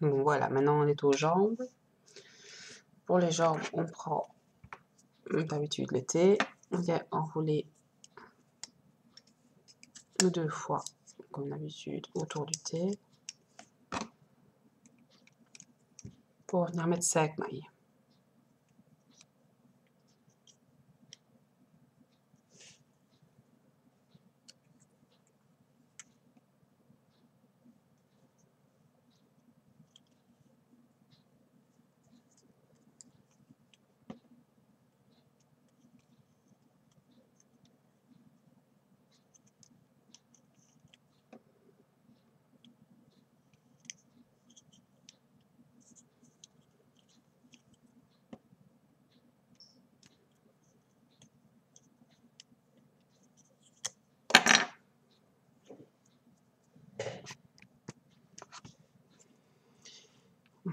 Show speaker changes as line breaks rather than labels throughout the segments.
Donc voilà, maintenant on est aux jambes. Pour les jambes, on prend d'habitude le T, on vient enrouler 2 fois, comme d'habitude, autour du T, pour venir mettre 5 mailles.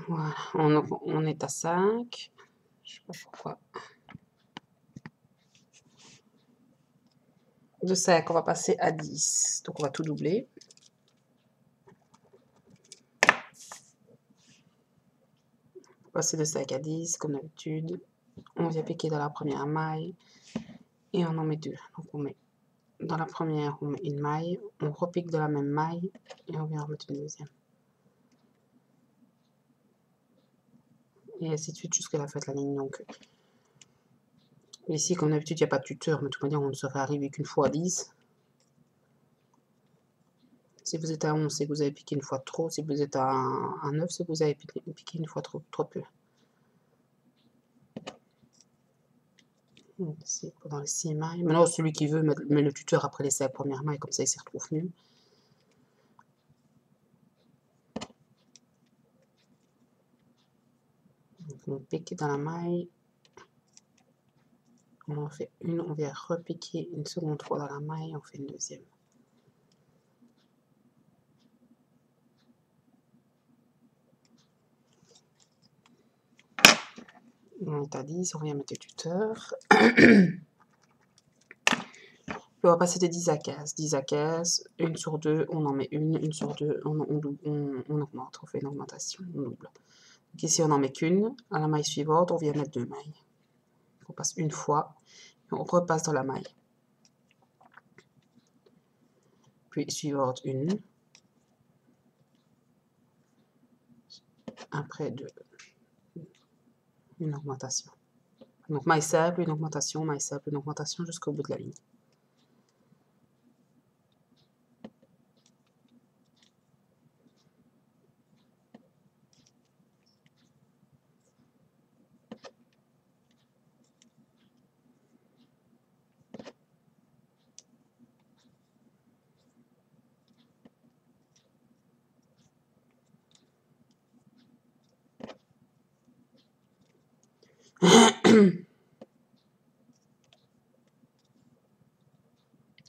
Voilà, on est à 5. Je sais pas pourquoi. De 5, on va passer à 10. Donc on va tout doubler. Passer de 5 à 10, comme d'habitude. On vient piquer dans la première maille. Et on en met 2. Donc on met dans la première, on met une maille. On repique de la même maille. Et on vient remettre une deuxième. Et ainsi de suite jusqu'à la fin de la ligne. Donc ici, comme d'habitude, il n'y a pas de tuteur, mais de toute manière, on ne serait arrivé qu'une fois à 10. Si vous êtes à 11, c'est que vous avez piqué une fois trop. Si vous êtes à 9, c'est que vous avez piqué une fois trop peu. C'est pendant les 6 mailles. Maintenant, celui qui veut met le tuteur après les 5 premières mailles, comme ça, il s'y retrouve mieux. Donc, on pique dans la maille. On en fait une, on vient repiquer une seconde fois dans la maille, on fait une deuxième. On est à 10, on vient mettre le tuteur. Puis on va passer de 10 à 15. 10 à 15, une sur 2, on en met une sur 2, on augmente, on fait une augmentation, on double. Donc ici, on n'en met qu'une. À la maille suivante, on vient mettre 2 mailles. On passe une fois, et on repasse dans la maille. Puis suivante, une. Après 2. Une augmentation. Donc maille simple, une augmentation, maille simple, une augmentation jusqu'au bout de la ligne.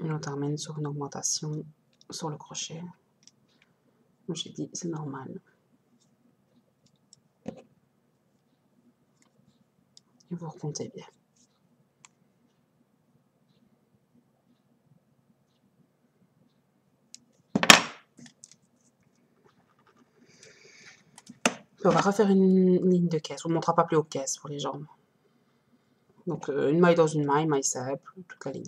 Et on termine sur une augmentation sur le crochet. Comme j'ai dit, c'est normal. Et vous recomptez bien. On va refaire une ligne de caisse. On ne montera pas plus aux caisses pour les jambes. Donc une maille dans une maille simple, toute la ligne.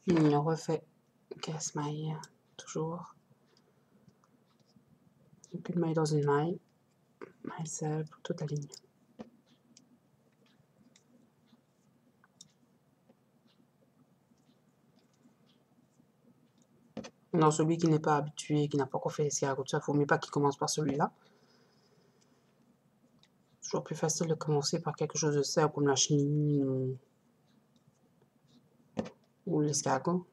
On refait casse maille, toujours. Donc une maille dans une maille simple pour toute la ligne. Dans celui qui n'est pas habitué, qui n'a pas encore fait l'escargot, il ne faut mieux pas qu'il commence par celui-là. C'est toujours plus facile de commencer par quelque chose de simple comme la chenille ou l'escargot.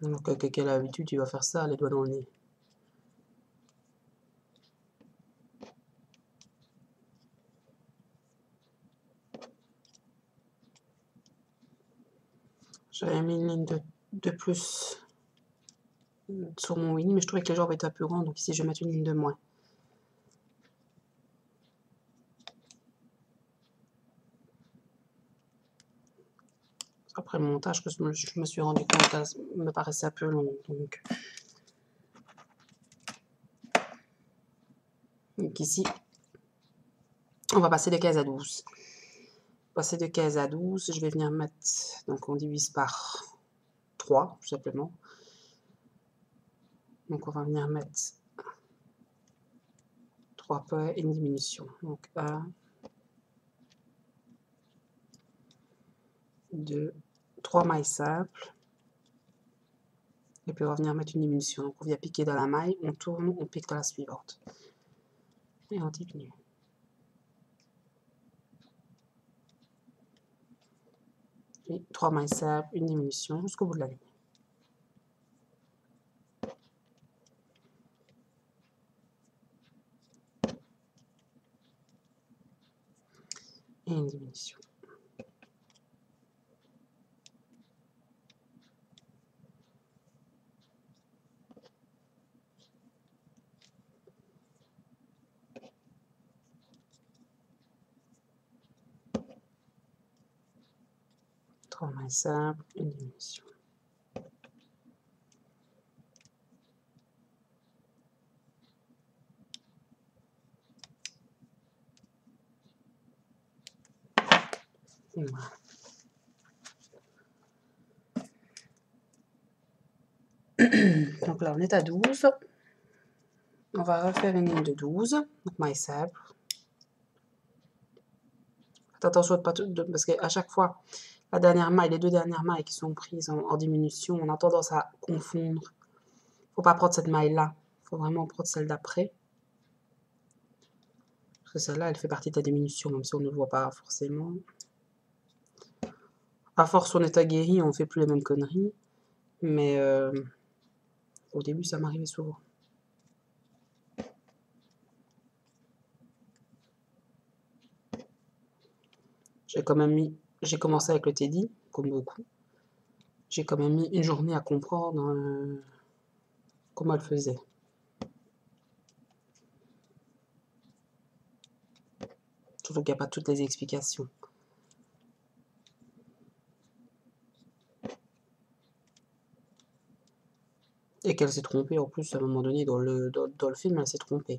Donc quelqu'un a l'habitude, il va faire ça, les doigts dans le nez. J'avais mis une ligne de plus sur mon wing, mais je trouvais que les jambes étaient un peu grandes, donc ici je vais mettre une ligne de moins. Après le montage, je me suis rendu compte que ça me paraissait un peu long. Donc ici, on va passer de 15 à 12. Passer de 15 à 12, je vais venir mettre, donc on divise par 3, tout simplement. Donc on va venir mettre 3 pas et une diminution. Donc 1, 2, 3 mailles simples. Et puis on va venir mettre une diminution. Donc on vient piquer dans la maille, on tourne, on pique dans la suivante. Et on diminue. Et 3 mailles simples, une diminution jusqu'au bout de la ligne. Et une diminution. Trois mailles simples, une diminution. Et voilà. Donc là on est à 12. On va refaire une ligne de 12, donc maille simple. Faites attention de pas parce qu'à chaque fois, la dernière maille, les deux dernières mailles qui sont prises en diminution, on a tendance à confondre. Faut pas prendre cette maille-là, faut vraiment prendre celle d'après. Parce que celle-là, elle fait partie de ta diminution, même si on ne le voit pas forcément. À force, on est aguerri, on fait plus les mêmes conneries. Mais au début, ça m'arrivait souvent. J'ai commencé avec le Teddy, comme beaucoup. J'ai quand même mis une journée à comprendre comment elle faisait. Surtout qu'il n'y a pas toutes les explications. Et qu'elle s'est trompée en plus à un moment donné dans le film, elle s'est trompée.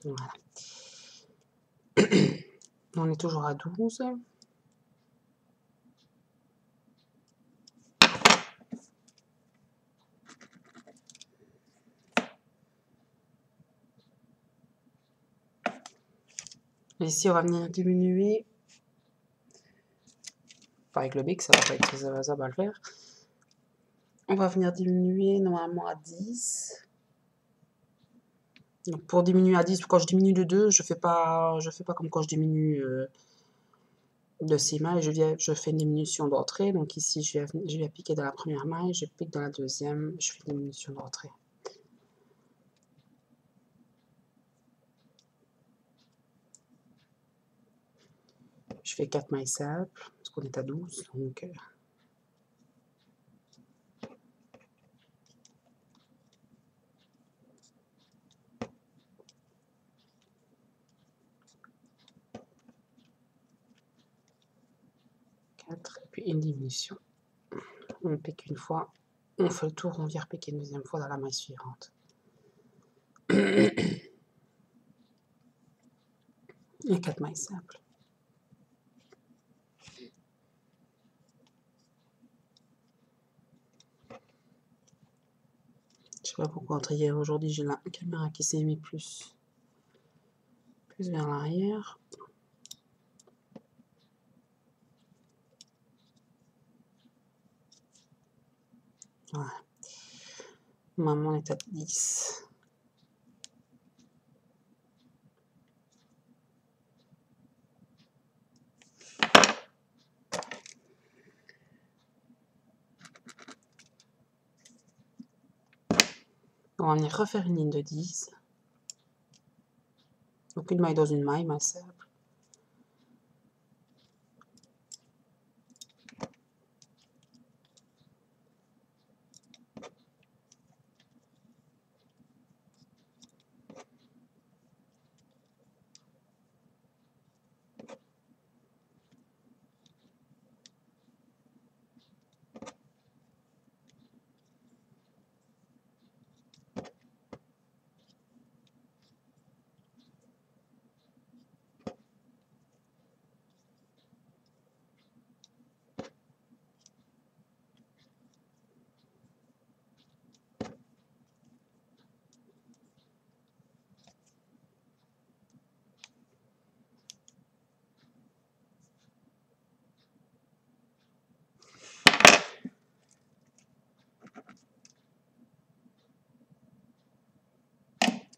Voilà. On est toujours à 12. Ici, on va venir diminuer. Pas avec le bic, ça va le faire. On va venir diminuer normalement à 10. Donc pour diminuer à 10, quand je diminue de 2, je fais pas comme quand je diminue de 6 mailles, je fais une diminution d'entrée. Donc ici, je vais piquer dans la première maille, je pique dans la deuxième, je fais une diminution d'entrée. Je fais 4 mailles simples, parce qu'on est à 12, donc... 4, et puis une diminution. On pique une fois, on fait le tour, on vient repiquer une deuxième fois dans la maille suivante. Et 4 mailles simples. Je sais pas pourquoi entre hier et aujourd'hui j'ai la caméra qui s'est mise plus vers l'arrière. Voilà. Maman est à 10. On va venir refaire une ligne de 10. Donc une maille dans une maille simple.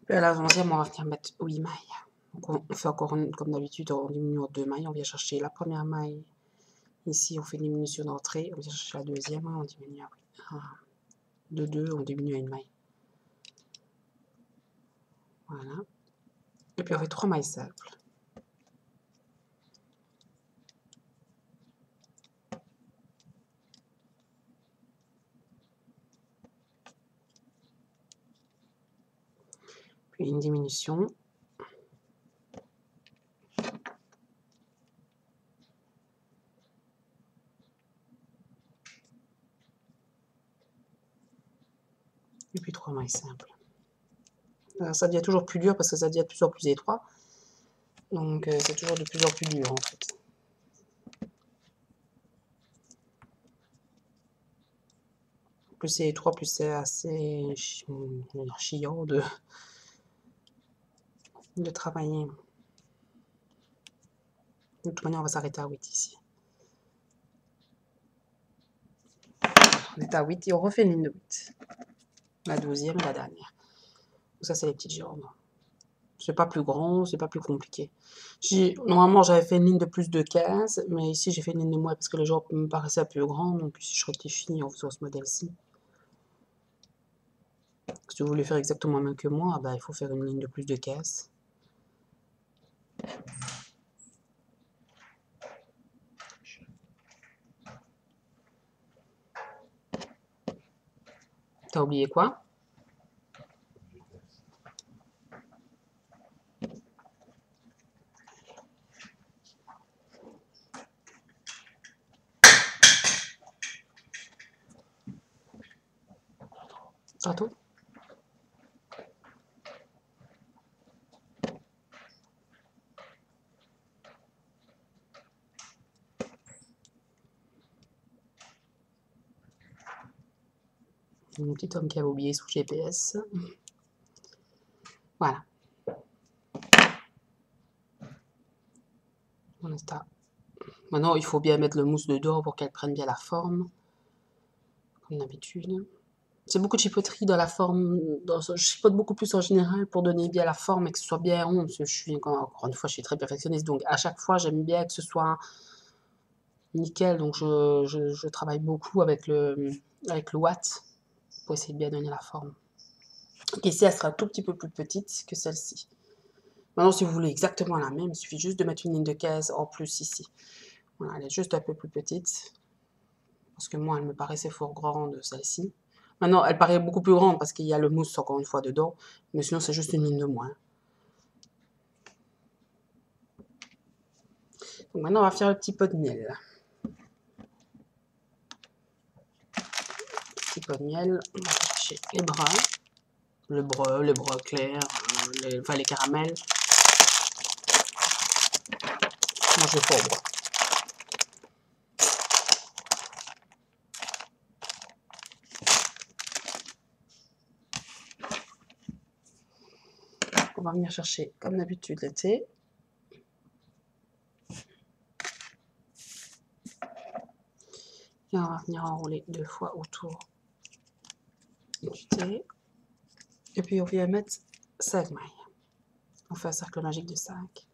Puis à la 11e, on va venir mettre 8 mailles. Donc on fait encore comme d'habitude, on diminue en 2 mailles. On vient chercher la première maille. Ici, on fait une diminution d'entrée. On vient chercher la deuxième, on diminue de 2, on diminue à une maille. Voilà. Et puis on fait 3 mailles simples. Puis une diminution. Et puis 3 mailles simples. Ça devient toujours plus dur parce que ça devient de plus en plus étroit. Donc c'est toujours de plus en plus dur en fait. Plus c'est étroit, plus c'est assez chiant de travailler. De toute manière, on va s'arrêter à 8 ici. On est à 8 et on refait une ligne de 8. La 12e et la dernière. Donc ça, c'est les petites jambes. C'est pas plus grand, c'est pas plus compliqué. Normalement, j'avais fait une ligne de plus de 15, mais ici, j'ai fait une ligne de moins parce que les jambes me paraissaient un peu grandes. Donc ici, je rectifie en faisant ce modèle-ci. Si vous voulez faire exactement même que moi, il faut faire une ligne de plus de 15. T'as oublié quoi? C'est tout? Mon petit homme qui avait oublié son GPS. Voilà. On est à... Maintenant, il faut bien mettre le mousse dedans pour qu'elle prenne bien la forme. Comme d'habitude. C'est beaucoup de chipoterie dans la forme. Je chipote beaucoup plus en général pour donner bien la forme et que ce soit bien rond. Parce que encore une fois, je suis très perfectionniste. Donc à chaque fois, j'aime bien que ce soit nickel. Donc je travaille beaucoup avec le watt pour essayer de bien donner la forme. Donc ici, elle sera un tout petit peu plus petite que celle-ci. Maintenant, si vous voulez exactement la même, il suffit juste de mettre une ligne de 15 en plus ici. Voilà, elle est juste un peu plus petite. Parce que moi, elle me paraissait fort grande, celle-ci. Maintenant, elle paraît beaucoup plus grande parce qu'il y a le mousse encore une fois dedans. Mais sinon, c'est juste une ligne de moins. Donc maintenant, on va faire le petit pot de miel. Petit pot de miel, on va chercher les brins. Les brins clairs, enfin les caramels. Moi, je vais pas au bras. On va venir chercher, comme d'habitude, le thé. Et on va venir enrouler 2 fois autour du thé. Et puis on vient mettre 5 mailles. On fait un cercle magique de 5.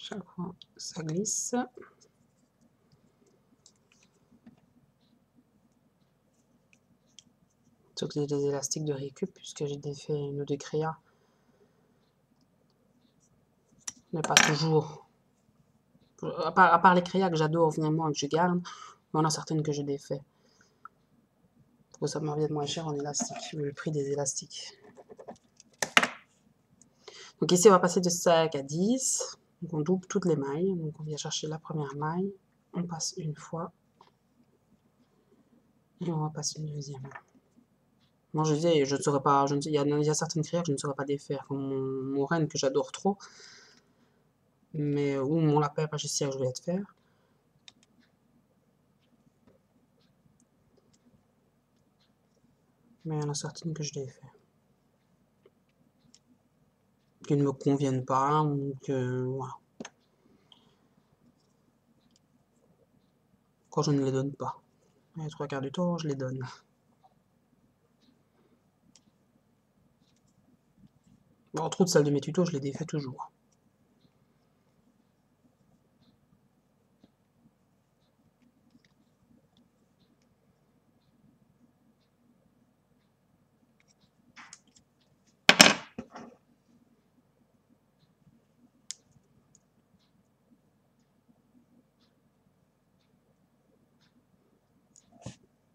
Chaque fois, ça glisse. Sauf que j'ai des élastiques de récup puisque j'ai défait une ou deux créas. Mais pas toujours. À part les créas que j'adore finalement et que je garde, il y en a certaines que je défais. Pour que ça me revienne moins cher en élastique, vu le prix des élastiques. Donc ici, on va passer de 5 à 10. Donc on double toutes les mailles. Donc on vient chercher la première maille. On passe une fois. Et on va passer une deuxième. Moi je disais, je ne saurais pas. Il y a certaines créas que je ne saurais pas défaire. Comme mon renne que j'adore trop. Mais, ou mon lapin pâtissier que je vais te faire. Mais il y en a certaines que je défais. Qui ne me conviennent pas. Ou que. Voilà. Quand je ne les donne pas. Les 3/4 du temps, je les donne. Bon, entre autres, celles de mes tutos, je les défais toujours.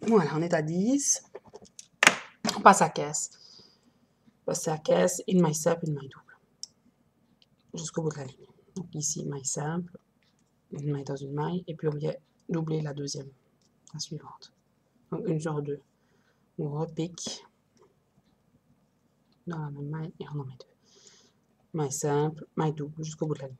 Voilà, on est à 10. On passe à caisse. Passer à caisse, une maille simple, une maille double. Jusqu'au bout de la ligne. Donc ici, maille simple, une maille dans une maille, et puis on vient doubler la deuxième, la suivante. Donc une sur deux. On repique dans la même maille et on en met deux. Maille simple, maille double, jusqu'au bout de la ligne.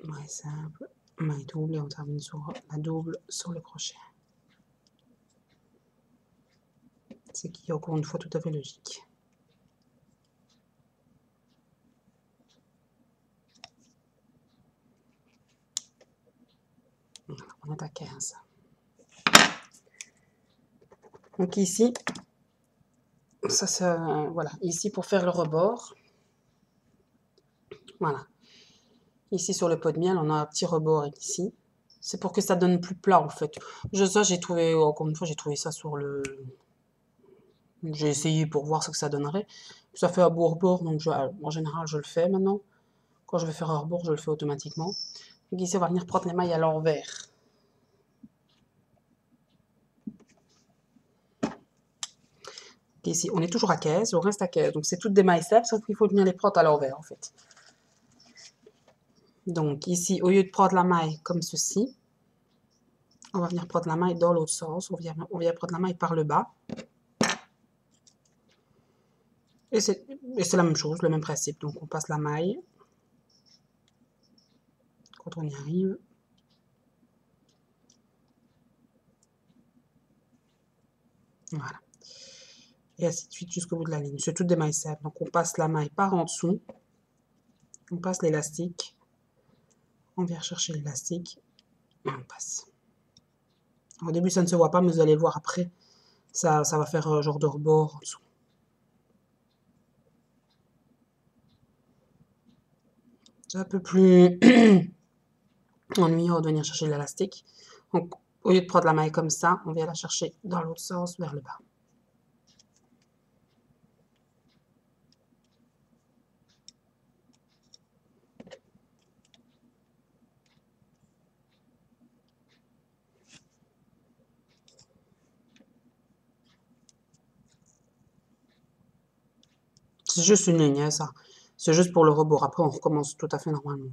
Maille simple, maille double, et on termine sur la double sur le crochet. Ce qui est encore une fois tout à fait logique. On est à 15. Donc ici, voilà, ici pour faire le rebord, voilà. Ici sur le pot de miel, on a un petit rebord ici. C'est pour que ça donne plus plat en fait. Ça, j'ai trouvé, encore une fois, j'ai trouvé ça sur le... J'ai essayé pour voir ce que ça donnerait. Ça fait un beau rebord, donc en général, je le fais maintenant. Quand je vais faire un rebord, je le fais automatiquement. Donc ici, on va venir prendre les mailles à l'envers. Ici, on est toujours à 15, on reste à 15. Donc, c'est toutes des mailles simples, sauf qu'il faut venir les prendre à l'envers, en fait. Donc, ici, au lieu de prendre la maille comme ceci, on va venir prendre la maille dans l'autre sens. On vient prendre la maille par le bas. Et c'est la même chose, le même principe. Donc, on passe la maille. Quand on y arrive. Voilà. Et ainsi de suite jusqu'au bout de la ligne. C'est toutes des mailles simples. Donc, on passe la maille par en dessous. On passe l'élastique. On vient chercher l'élastique. Et on passe. Au début, ça ne se voit pas, mais vous allez le voir après. Ça va faire genre de rebord en dessous. C'est un peu plus ennuyeux de venir chercher l'élastique. Donc, au lieu de prendre la maille comme ça, on vient la chercher dans l'autre sens, vers le bas. C'est juste une ligne, hein, ça. C'est juste pour le rebord. Après, on recommence tout à fait normalement.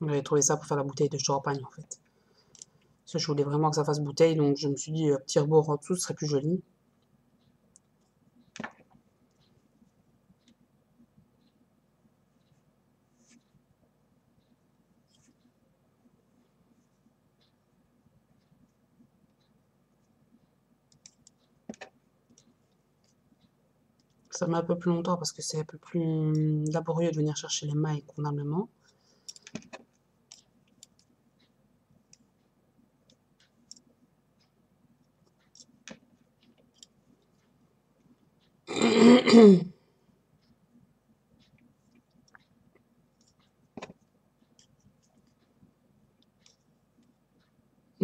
J'avais trouvé ça pour faire la bouteille de champagne, en fait. Parce que je voulais vraiment que ça fasse bouteille, donc je me suis dit, petit rebord en dessous, ce serait plus joli. Ça met un peu plus longtemps parce que c'est un peu plus laborieux de venir chercher les mailles convenablement.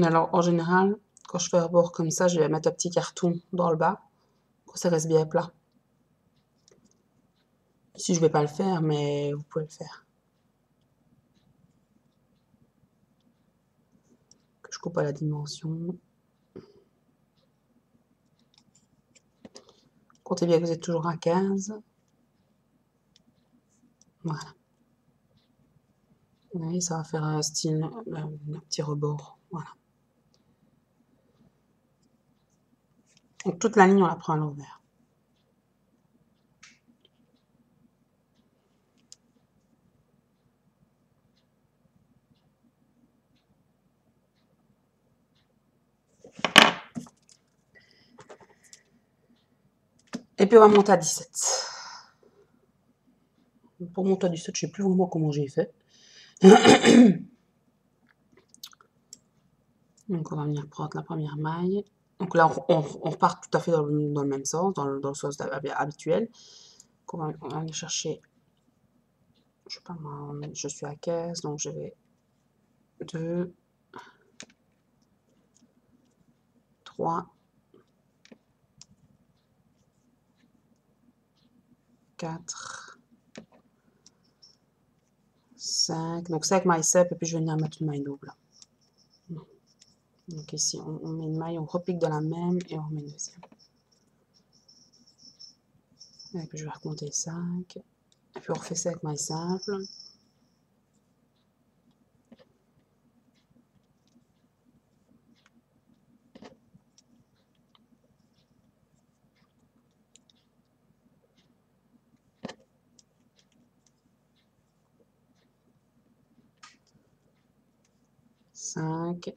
Alors, en général, quand je fais un bord comme ça, je vais mettre un petit carton dans le bas, pour que ça reste bien plat. Ici, je vais pas le faire, mais vous pouvez le faire. Que je coupe à la dimension. Comptez bien que vous êtes toujours à 15. Voilà. Vous voyez, ça va faire un style, un petit rebord. Voilà. Donc, toute la ligne, on la prend à l'envers. Et puis, on va monter à 17. Pour monter à 17, je ne sais plus vraiment comment j'ai fait. Donc, on va venir prendre la première maille. Donc là, on repart tout à fait dans le même sens, dans le sens habituel. Donc, on va aller chercher, je sais pas moi, je suis à 15, donc je vais 2, 3, 4, 5. Donc 5 mailles simples, et puis je vais venir mettre une maille double. Donc ici, on met une maille, on repique de la même, et on remet une deuxième. Et puis je vais recompter 5. Et puis on refait 5 mailles simples.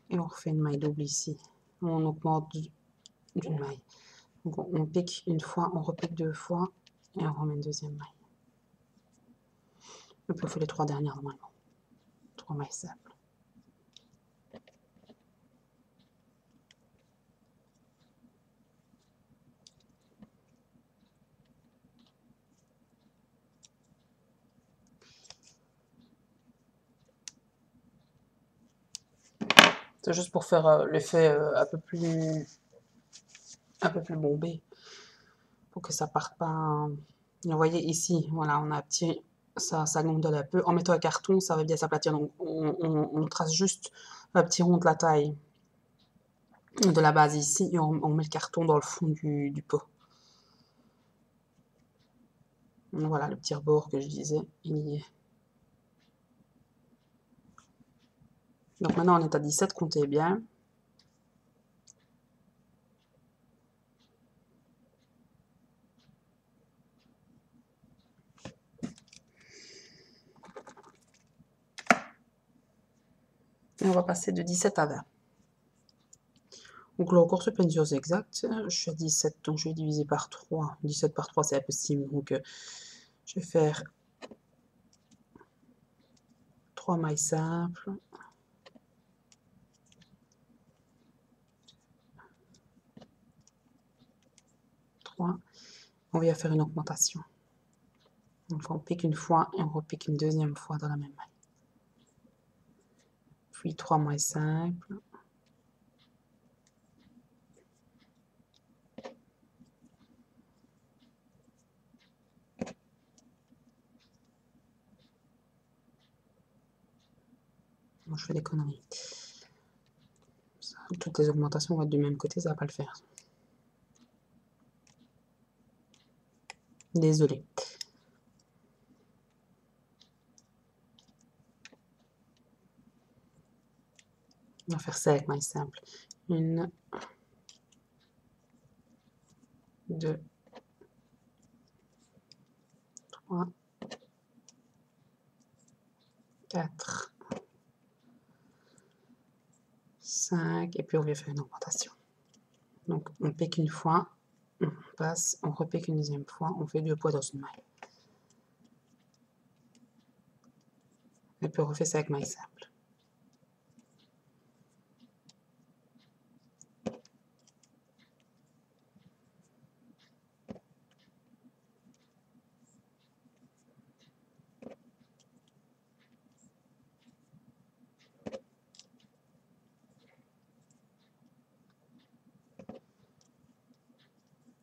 Et on refait une maille double ici. On augmente d'une maille. Donc on pique une fois, on repique 2 fois et on remet une deuxième maille. Et puis on fait les 3 dernières normalement. 3 mailles simples. C'est juste pour faire l'effet un peu plus bombé. Pour que ça parte pas. Vous voyez ici, voilà, on a petit, ça gondole un peu. En mettant un carton, ça va bien s'aplatir. Donc on trace juste un petit rond de la taille. de la base ici et on met le carton dans le fond du pot. Voilà le petit rebord que je disais, il y est. Donc maintenant on est à 17, comptez bien. Et on va passer de 17 à 20. Donc là encore, c'est pas une chose exacte. Je suis à 17, donc je vais diviser par 3. 17 par 3, c'est impossible. Donc je vais faire 3 mailles simples. 3. On vient faire une augmentation. Donc on pique une fois et on repique une deuxième fois dans la même maille. Puis 3 mailles simples. Moi, je fais des conneries. Toutes les augmentations vont être du même côté, ça va pas le faire. Désolée. On va faire ça avec mailles simples. 1, 2, 3, 4, 5, et puis on vient faire une augmentation. Donc on pique une fois, on passe, on repique une deuxième fois, on fait 2 poids dans une maille. Et puis on refait ça avec mailles simples.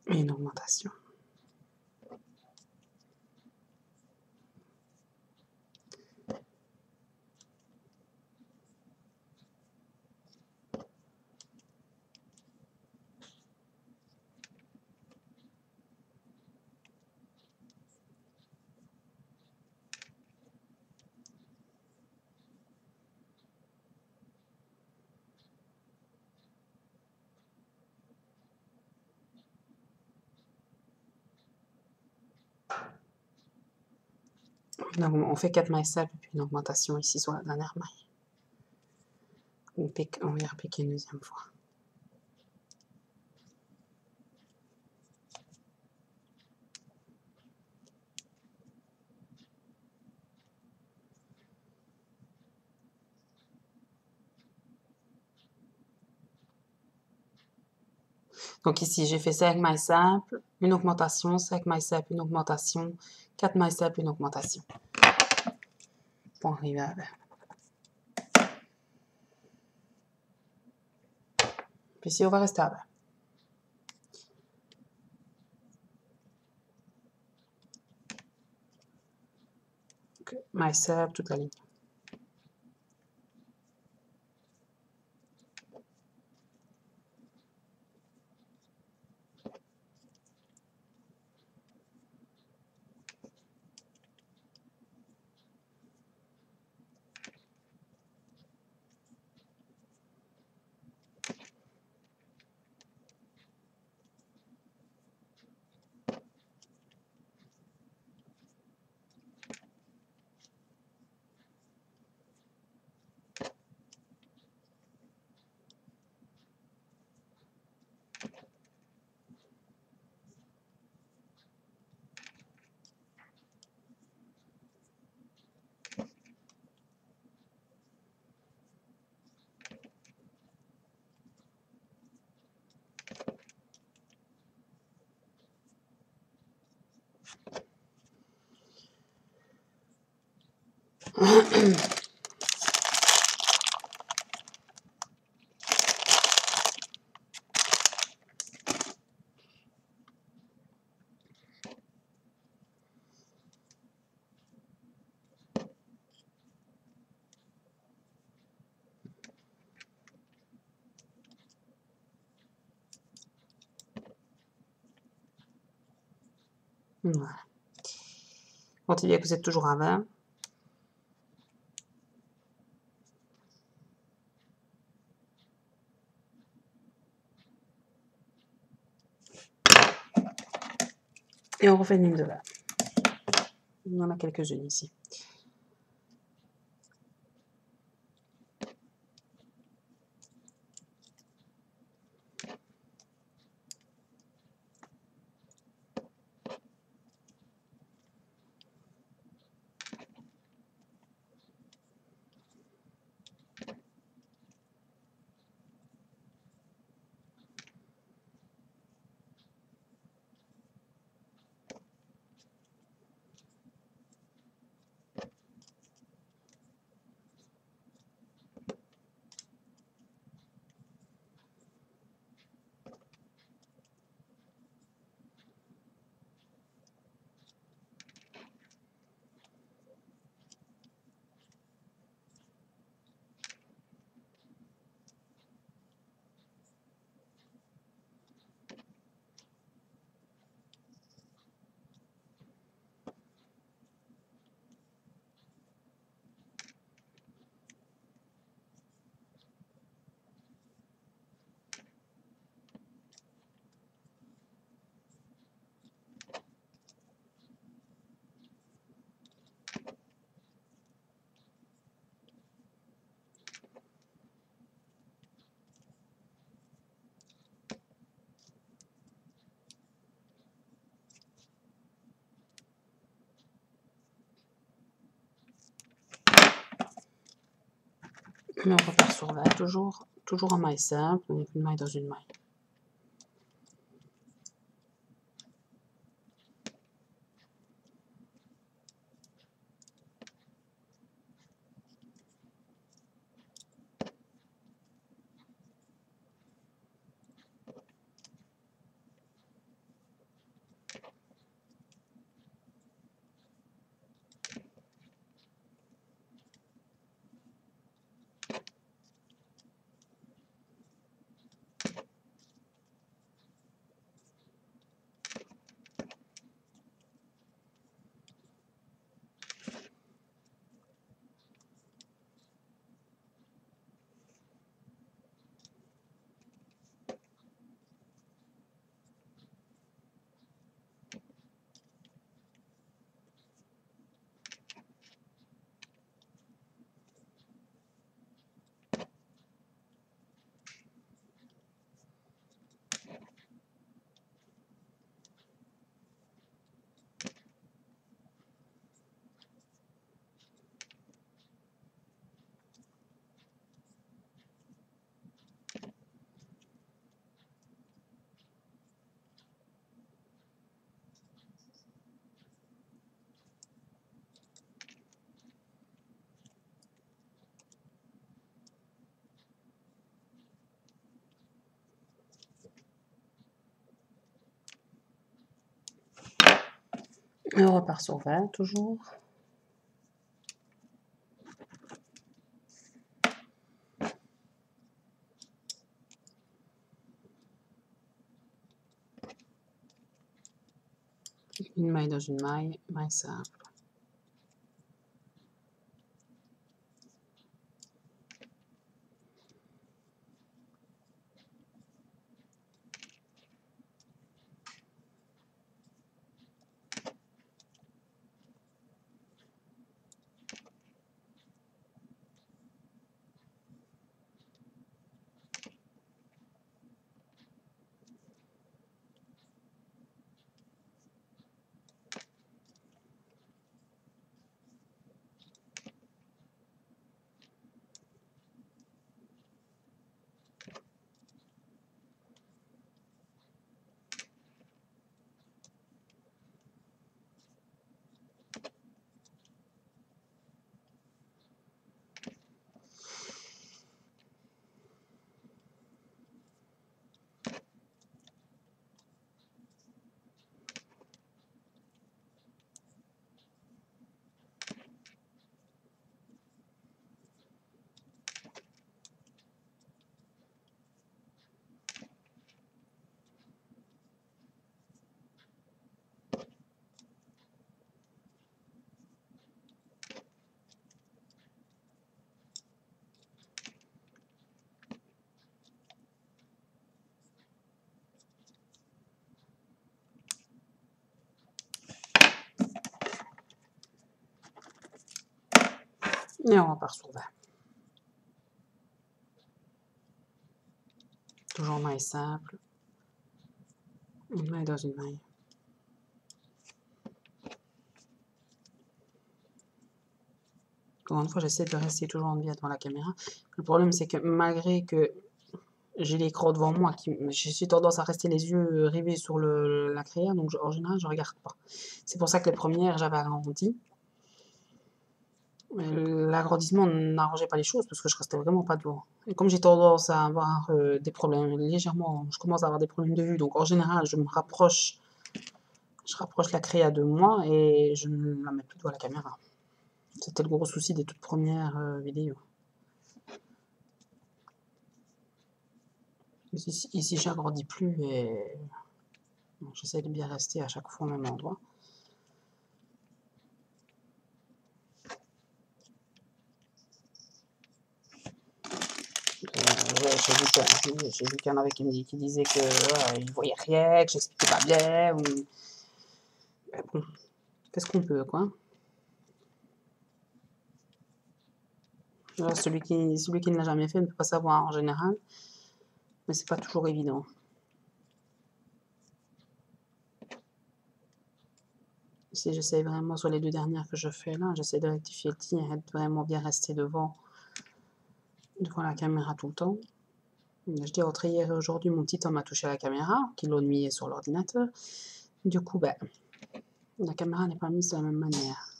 Et une augmentation. Donc on fait 4 mailles simples et puis une augmentation ici sur la dernière maille. On vient repiquer une deuxième fois. Donc ici, j'ai fait 5 mailles simples, une augmentation, 5 mailles simples, une augmentation, 4 mailles simples, une augmentation. Pour arriver à 20. Puis ici, on va rester à 20. Donc, mailles simples, toute la ligne. Voilà. Continuez, vous êtes toujours à 20. Et on refait une ligne de 20. On en a quelques-unes ici. Et on repart sur 20, toujours en maille simple, donc une maille dans une maille. Et on repart sur 20, toujours. Une maille dans une maille, maille simple. Et on repart sur 20. Toujours maille simple. Une maille dans une maille. Encore une fois, j'essaie de rester toujours en biais devant la caméra. Le problème, c'est que malgré que j'ai l'écran devant moi, j'ai suis tendance à rester les yeux rivés sur la créa, donc en général, je regarde pas. C'est pour ça que les premières, j'avais agrandi. L'agrandissement n'arrangeait pas les choses parce que je restais vraiment pas devant. Et comme j'ai tendance à avoir des problèmes légèrement, je commence à avoir des problèmes de vue, donc en général, je rapproche la créa de moi et je ne la mets plus devant la caméra. C'était le gros souci des toutes premières vidéos. Ici j'agrandis plus et j'essaie de bien rester à chaque fois au même endroit. J'ai vu qu'il y en avait qui disaient qu'ils ne voyaient rien, que j'expliquais pas bien. Mais bon, qu'est-ce qu'on peut, quoi. Celui qui ne l'a jamais fait ne peut pas savoir en général, mais c'est pas toujours évident. Ici, j'essaie vraiment, sur les 2 dernières que je fais là, j'essaie de rectifier le tir et de vraiment bien rester devant la caméra tout le temps. Je dis entre hier et aujourd'hui, mon petit homme a touché à la caméra, qui l'ennuyait sur l'ordinateur. Du coup, ben, la caméra n'est pas mise de la même manière.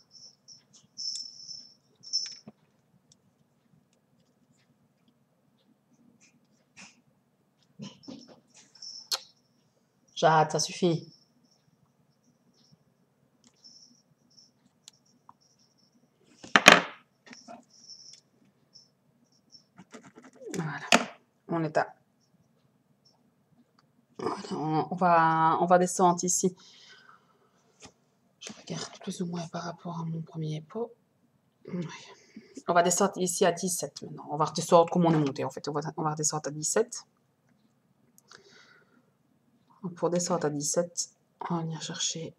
Jade, ça suffit. Voilà, on est à... Voilà, on va descendre ici. Je regarde plus ou moins par rapport à mon premier pot. Ouais. On va descendre ici à 17 maintenant. On va redescendre comme on est monté en fait. On va redescendre à 17. Pour descendre à 17, on va venir chercher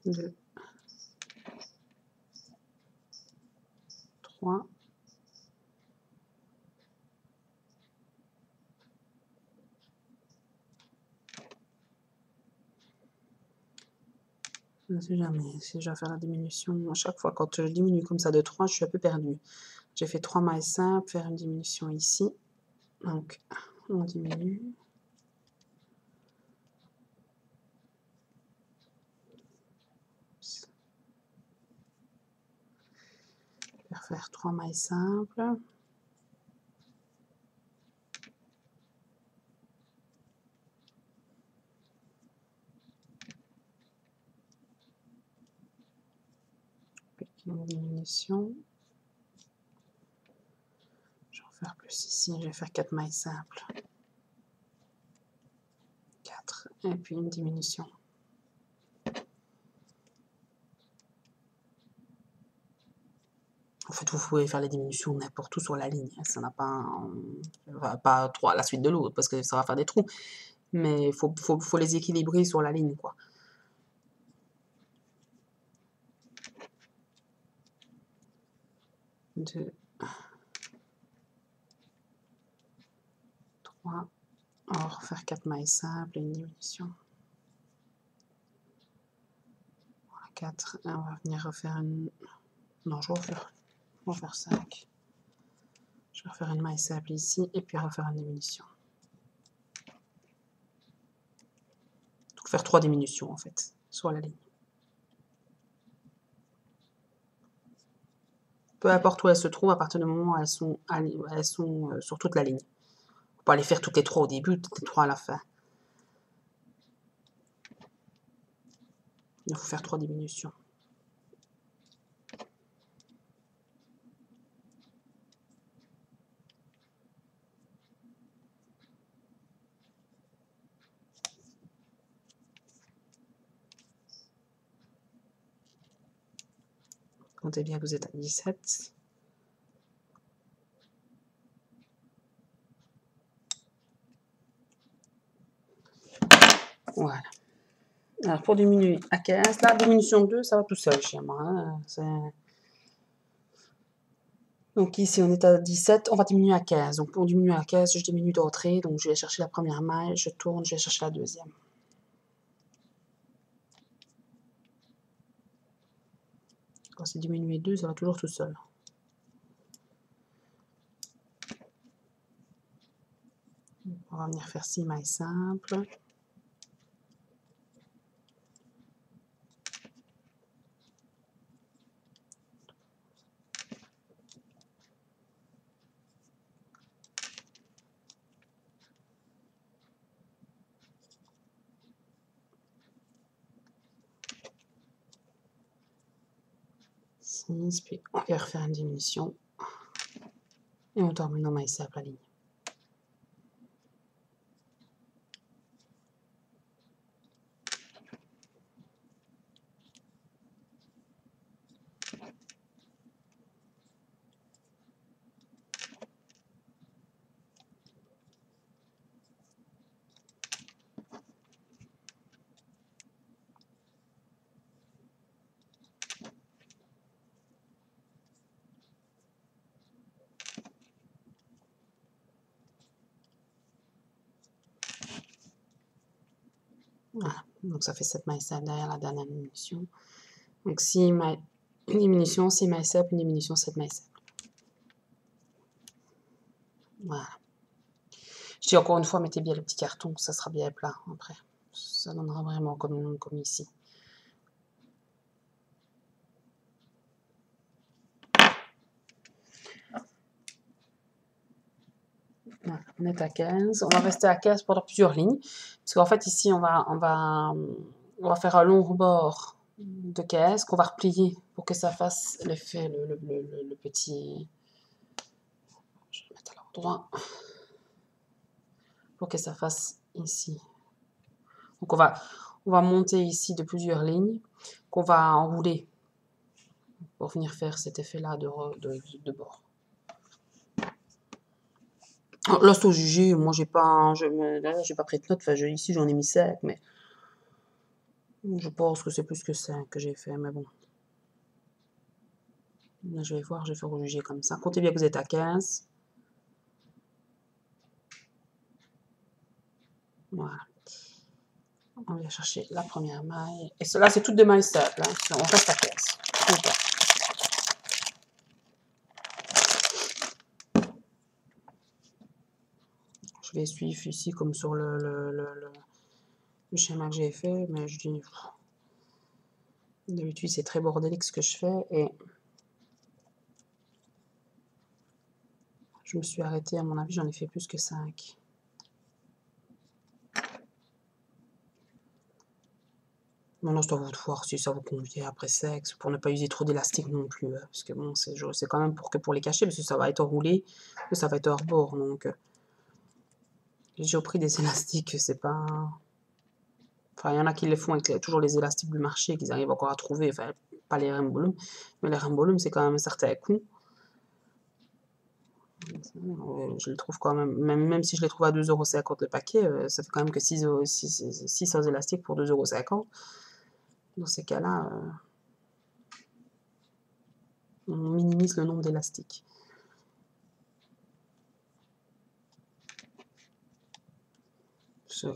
2, 3, je ne sais jamais si je vais faire la diminution. À chaque fois, quand je diminue comme ça de 3, je suis un peu perdue. J'ai fait 3 mailles simples, faire une diminution ici. Donc, on diminue. Je vais faire 3 mailles simples. Une diminution. Je vais en faire plus ici. Je vais faire 4 mailles simples. 4. Et puis une diminution. En fait, vous pouvez faire les diminutions n'importe où sur la ligne. Ça n'a pas 3 à la suite de l'autre parce que ça va faire des trous. Mais il faut les équilibrer sur la ligne, quoi. 2, 3. On va refaire 4 mailles simples et une diminution. 4. Et on va venir refaire une... Non, je vais refaire 5. Je vais refaire une maille simple ici et puis refaire une diminution. Donc faire 3 diminutions en fait, sur la ligne. Peu importe où elles se trouvent, à partir du moment où elles sont sur toute la ligne. Faut pas les faire toutes les 3 au début, toutes les 3 à la fin. Il faut faire 3 diminutions. Comptez bien que vous êtes à 17. Voilà. Alors, pour diminuer à 15, la diminution de 2, ça va tout seul chez moi. Hein. Donc ici, on est à 17, on va diminuer à 15. Donc pour diminuer à 15, je diminue d'entrée. Donc je vais chercher la première maille, je tourne, je vais chercher la deuxième. Quand c'est diminué 2, ça va toujours tout seul. On va venir faire 6 mailles simples. Puis on va refaire une diminution. Et on termine en maille simple à ligne. Voilà, donc ça fait 7 mailles simples derrière la dernière diminution. Donc 6 mailles, une diminution, 6 mailles simples, une diminution, 7 mailles simples. Voilà. Je dis encore une fois, mettez bien le petit carton, ça sera bien plat après. Ça donnera vraiment comme ici. Voilà, on est à 15. On va rester à 15 pendant plusieurs lignes. Parce qu'en fait, ici, on va faire un long rebord de 15 qu'on va replier pour que ça fasse l'effet, le petit... Je vais mettre à l'endroit. Pour que ça fasse ici. Donc, on va monter ici de plusieurs lignes qu'on va enrouler pour venir faire cet effet-là de bord. Là, c'est au jugé. Moi, j'ai pas pris de notes. Enfin, ici, j'en ai mis 5, mais je pense que c'est plus que 5 que j'ai fait, mais bon. Là, je vais voir, je vais faire au jugé comme ça. Comptez bien que vous êtes à 15. Voilà. On va chercher la première maille. Et cela, c'est toutes des mailles simples. Hein. On reste à 15. Okay. Je vais suivre ici comme sur le schéma que j'ai fait, mais je dis... D'habitude, c'est très bordélique ce que je fais et je me suis arrêtée, à mon avis, j'en ai fait plus que 5. Maintenant, c'est à vous de voir si ça vous convient après sexe, pour ne pas user trop d'élastique non plus, hein, parce que bon, c'est quand même pour les cacher, parce que ça va être enroulé, que ça va être hors bord, donc j'ai pris des élastiques, c'est pas... Enfin, il y en a qui les font avec toujours les élastiques du marché, qu'ils arrivent encore à trouver, enfin, pas les Rembolume, mais les Rembolume, c'est quand même un certain coût. Je le trouve quand même si je les trouve à 2,50 € le paquet, ça fait quand même que 600 élastiques pour 2,50 €. Dans ces cas-là, on minimise le nombre d'élastiques.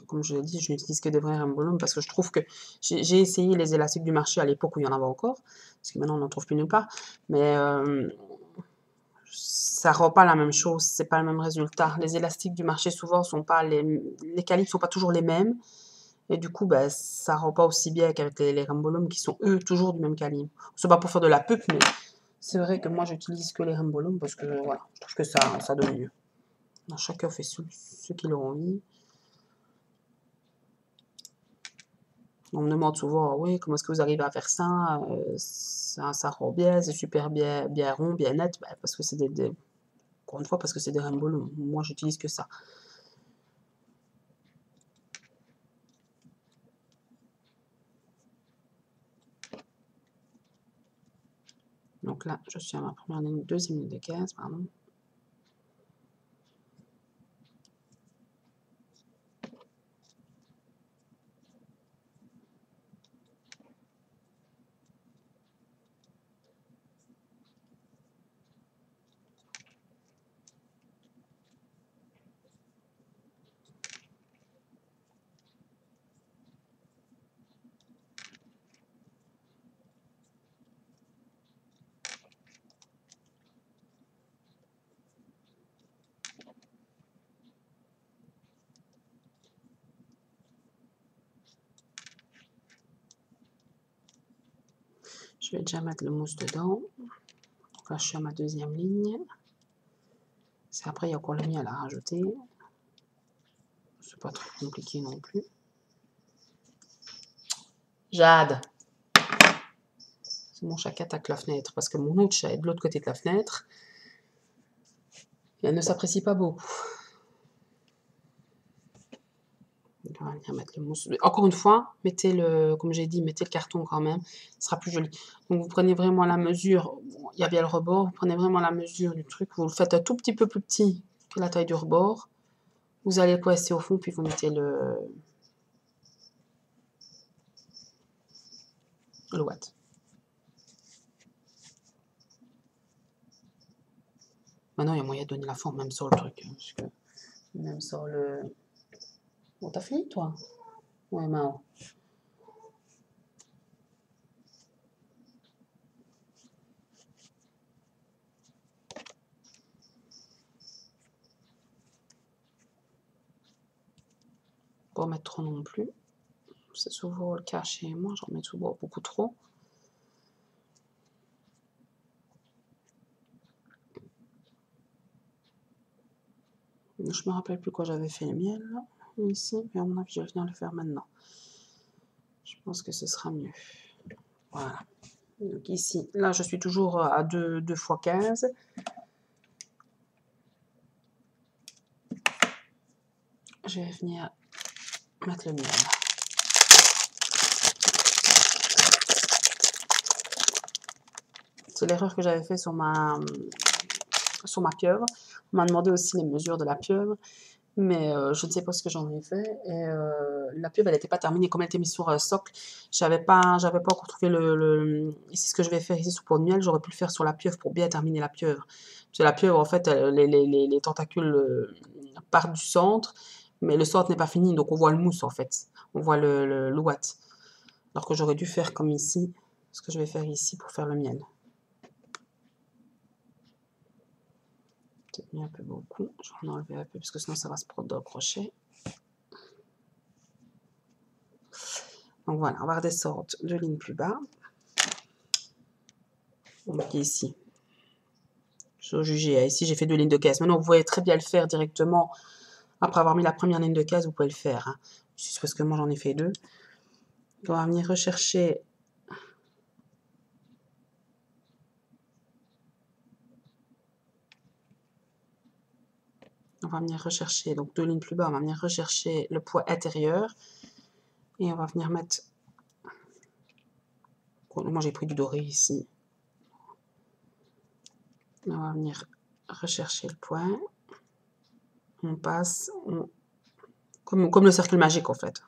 Comme je l'ai dit, je n'utilise que des vrais Rembolume parce que je trouve que j'ai essayé les élastiques du marché à l'époque où il y en avait encore, parce que maintenant on n'en trouve plus nulle part, mais ça rend pas la même chose, c'est pas le même résultat. Les élastiques du marché souvent sont pas les calibres sont pas toujours les mêmes. Et du coup, bah, ça rend pas aussi bien qu'avec les Rembolume qui sont eux toujours du même calibre. C'est pas pour faire de la pub, mais c'est vrai que moi j'utilise que les Rembolume parce que voilà, je trouve que ça donne mieux. Alors, chacun fait ce qu'il a envie. On me demande souvent, oui, comment est-ce que vous arrivez à faire ça, ça rend bien, c'est super bien, bien rond, bien net, bah, parce que c'est encore une fois, parce que c'est des Rembolume. Moi, j'utilise que ça. Donc là, je suis à ma première ligne, deuxième ligne de 15, pardon. Je vais déjà mettre le mousse dedans. Donc là, je suis à ma deuxième ligne. C'est après, il y a encore le miel à rajouter. C'est pas trop compliqué non plus. Jade. Mon chat qui attaque la fenêtre parce que mon autre chat est de l'autre côté de la fenêtre. Et elle ne s'apprécie pas beaucoup. On va venir mettre le mousse. Encore une fois, mettez le, comme j'ai dit, mettez le carton quand même. Ce sera plus joli. Donc vous prenez vraiment la mesure. Bon, il y a bien le rebord. Vous prenez vraiment la mesure du truc. Vous le faites un tout petit peu plus petit que la taille du rebord. Vous allez le coincer au fond, puis vous mettez le watt. Maintenant, il y a moyen de donner la forme même sur le truc. Hein, parce que même sur le... Bon, t'as fini, toi? Ouais, Mao. Pas en mettre trop non plus. C'est souvent le cas chez moi. J'en mets souvent beaucoup trop. Je me rappelle plus quoi j'avais fait le miel là, ici, mais à mon avis je vais venir le faire maintenant. Je pense que ce sera mieux. Voilà. Donc ici, là je suis toujours à 2 x 15. Je vais venir mettre le miel. C'est l'erreur que j'avais fait sur ma pieuvre. On m'a demandé aussi les mesures de la pieuvre. Mais je ne sais pas ce que j'en ai fait. Et la pieuvre, elle n'était pas terminée. Comme elle était mise sur un socle, j'avais pas encore trouvé Ici, ce que je vais faire ici sous pot de miel, j'aurais pu le faire sur la pieuvre pour bien terminer la pieuvre. Parce que la pieuvre, en fait, les tentacules partent du centre, mais le centre n'est pas fini, donc on voit le mousse, en fait. On voit le watt. Alors que j'aurais dû faire comme ici, ce que je vais faire ici pour faire le miel. Peut-être mis un peu beaucoup. Je vais en enlever un peu, parce que sinon ça va se prendre dans le crochet. Donc voilà, on va redescendre 2 lignes plus bas. Donc ici, sur juger, ici j'ai fait 2 lignes de caisse. Maintenant vous pouvez très bien le faire directement. Après avoir mis la première ligne de caisse, vous pouvez le faire. Hein. Juste parce que moi j'en ai fait 2. On va venir rechercher. On va venir rechercher, donc 2 lignes plus bas, on va venir rechercher le poids intérieur. Et on va venir mettre... Moi j'ai pris du doré ici. On va venir rechercher le point. On passe, comme le cercle magique en fait.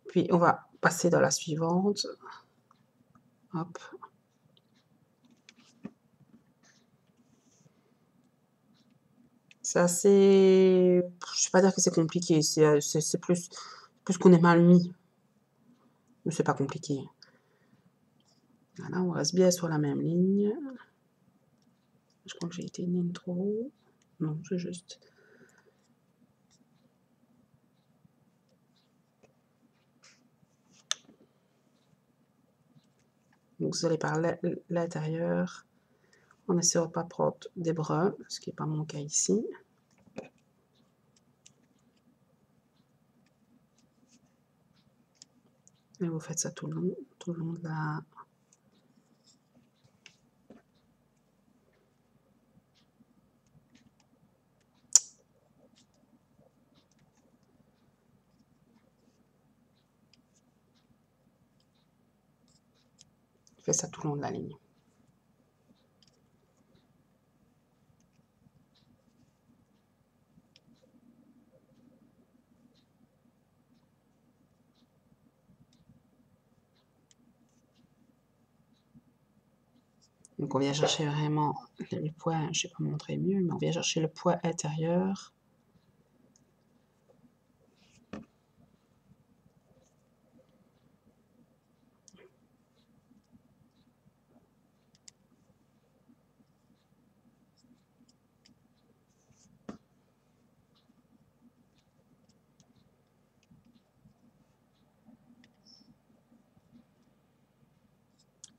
Puis on va passer dans la suivante. Hop. C'est assez... Je ne vais pas dire que c'est compliqué, c'est plus qu'on est mal mis. Mais c'est pas compliqué. Voilà, on reste bien sur la même ligne. Je crois que j'ai été une ligne trop haut. Non, c'est juste... Donc vous allez par l'intérieur. On essaie de ne pas prendre des brins, ce qui n'est pas mon cas ici. Et vous faites ça tout le long de la... Faites ça tout le long de la ligne. Donc on vient chercher vraiment le poids, je ne sais pas montrer mieux, mais on vient chercher le poids intérieur.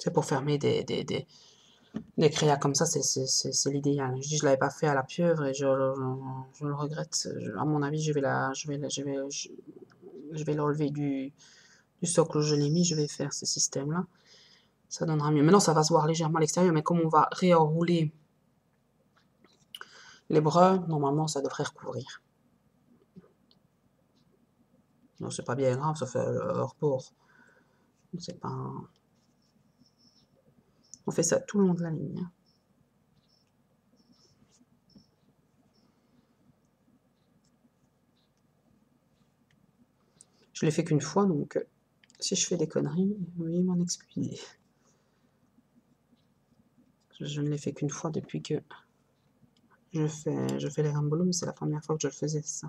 C'est pour fermer des créas comme ça, c'est l'idéal. Je dis, je l'avais pas fait à la pieuvre et je le regrette. À mon avis, je vais l'enlever du socle où je l'ai mis. Je vais faire ce système-là. Ça donnera mieux. Maintenant, ça va se voir légèrement à l'extérieur, mais comme on va réenrouler les bras, normalement, ça devrait recouvrir. Non, c'est pas bien grave, ça fait hors bord. C'est pas... On fait ça tout le long de la ligne. Je l'ai fait qu'une fois, donc si je fais des conneries, veuillez m'en excuser. Je ne l'ai fait qu'une fois depuis que je fais les rambolums, c'est la première fois que je le faisais, ça.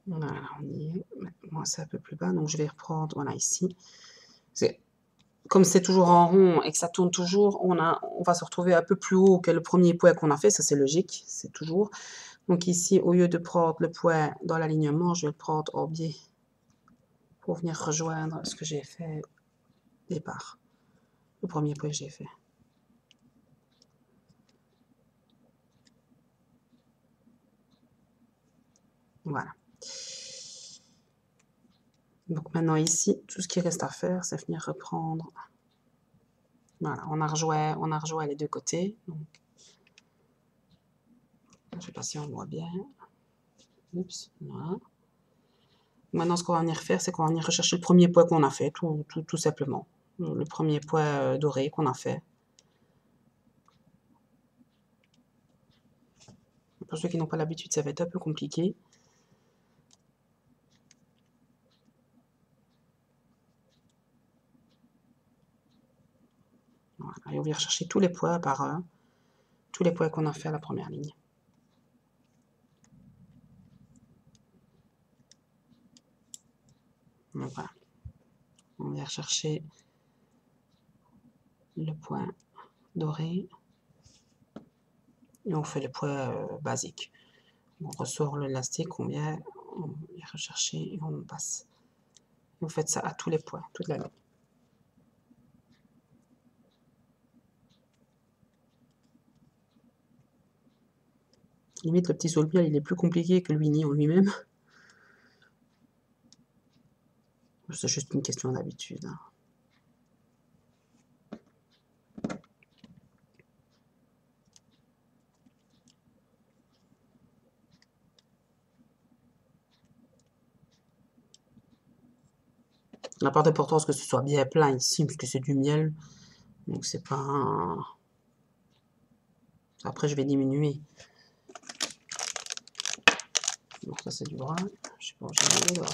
Voilà, on y est. Moi, c'est un peu plus bas, donc je vais reprendre, voilà, ici. Comme c'est toujours en rond et que ça tourne toujours, on va se retrouver un peu plus haut que le premier point qu'on a fait, ça c'est logique, c'est toujours. Donc ici, au lieu de prendre le point dans l'alignement, je vais le prendre en biais pour venir rejoindre ce que j'ai fait au départ. Le premier point que j'ai fait. Voilà. Donc maintenant ici, tout ce qui reste à faire, c'est venir reprendre. Voilà, on a rejoint les deux côtés. Donc, je ne sais pas si on voit bien. Oups, voilà. Maintenant, ce qu'on va venir faire, c'est qu'on va venir rechercher le premier point qu'on a fait, tout simplement. Le premier point doré qu'on a fait. Pour ceux qui n'ont pas l'habitude, ça va être un peu compliqué. Voilà, et on vient rechercher tous les points par un, tous les points qu'on a fait à la première ligne. Donc voilà, on vient rechercher le point doré et on fait le point basique. On ressort l'élastique, on vient rechercher et on passe. Vous faites ça à tous les points, toute la ligne. Limite, le petit solbial, il est plus compliqué que le Winnie en lui-même. C'est juste une question d'habitude. Hein. La part d'importance que ce soit bien plein ici, puisque c'est du miel. Donc c'est pas un... Après, je vais diminuer. Donc ça, c'est du bras. Je sais pas, j'ai mis le bras.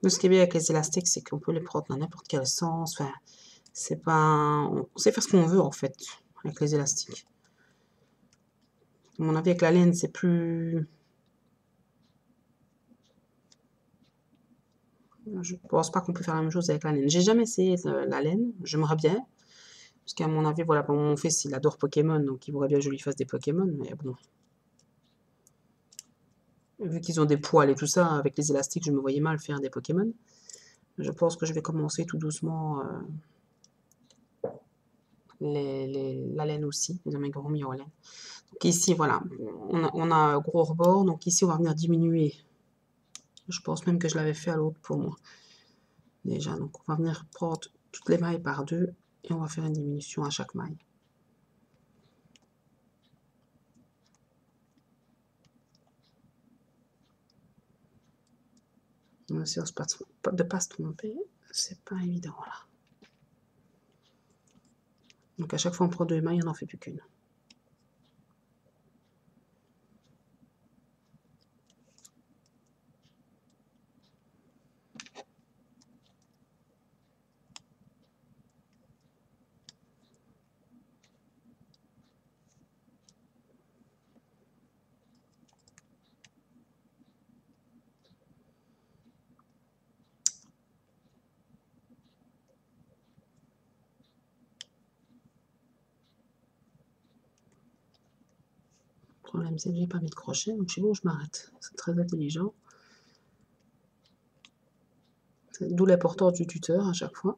Ce qui est bien avec les élastiques, c'est qu'on peut les prendre dans n'importe quel sens. Enfin, c'est pas... On sait faire ce qu'on veut, en fait, avec les élastiques. À mon avis, avec la laine, c'est plus... Je pense pas qu'on peut faire la même chose avec la laine. J'ai jamais essayé la laine, j'aimerais bien. Parce qu'à mon avis, voilà, bon, mon fils, il adore Pokémon, donc il voudrait bien que je lui fasse des Pokémon, mais bon. Vu qu'ils ont des poils et tout ça, avec les élastiques, je me voyais mal faire des Pokémon. Je pense que je vais commencer tout doucement la laine aussi, les amigurumis en laine. Donc ici, voilà, on a un gros rebord, donc ici, on va venir diminuer. Je pense même que je l'avais fait à l'autre pour moi. Déjà, donc on va venir prendre toutes les mailles par deux et on va faire une diminution à chaque maille. On essaie de ne pas se tromper. C'est pas évident, là. Donc à chaque fois on prend 2 mailles, on n'en fait plus qu'une. Le problème c'est que j'ai pas mis de crochet, donc je sais pas où je m'arrête. C'est très intelligent. D'où l'importance du tuteur à chaque fois.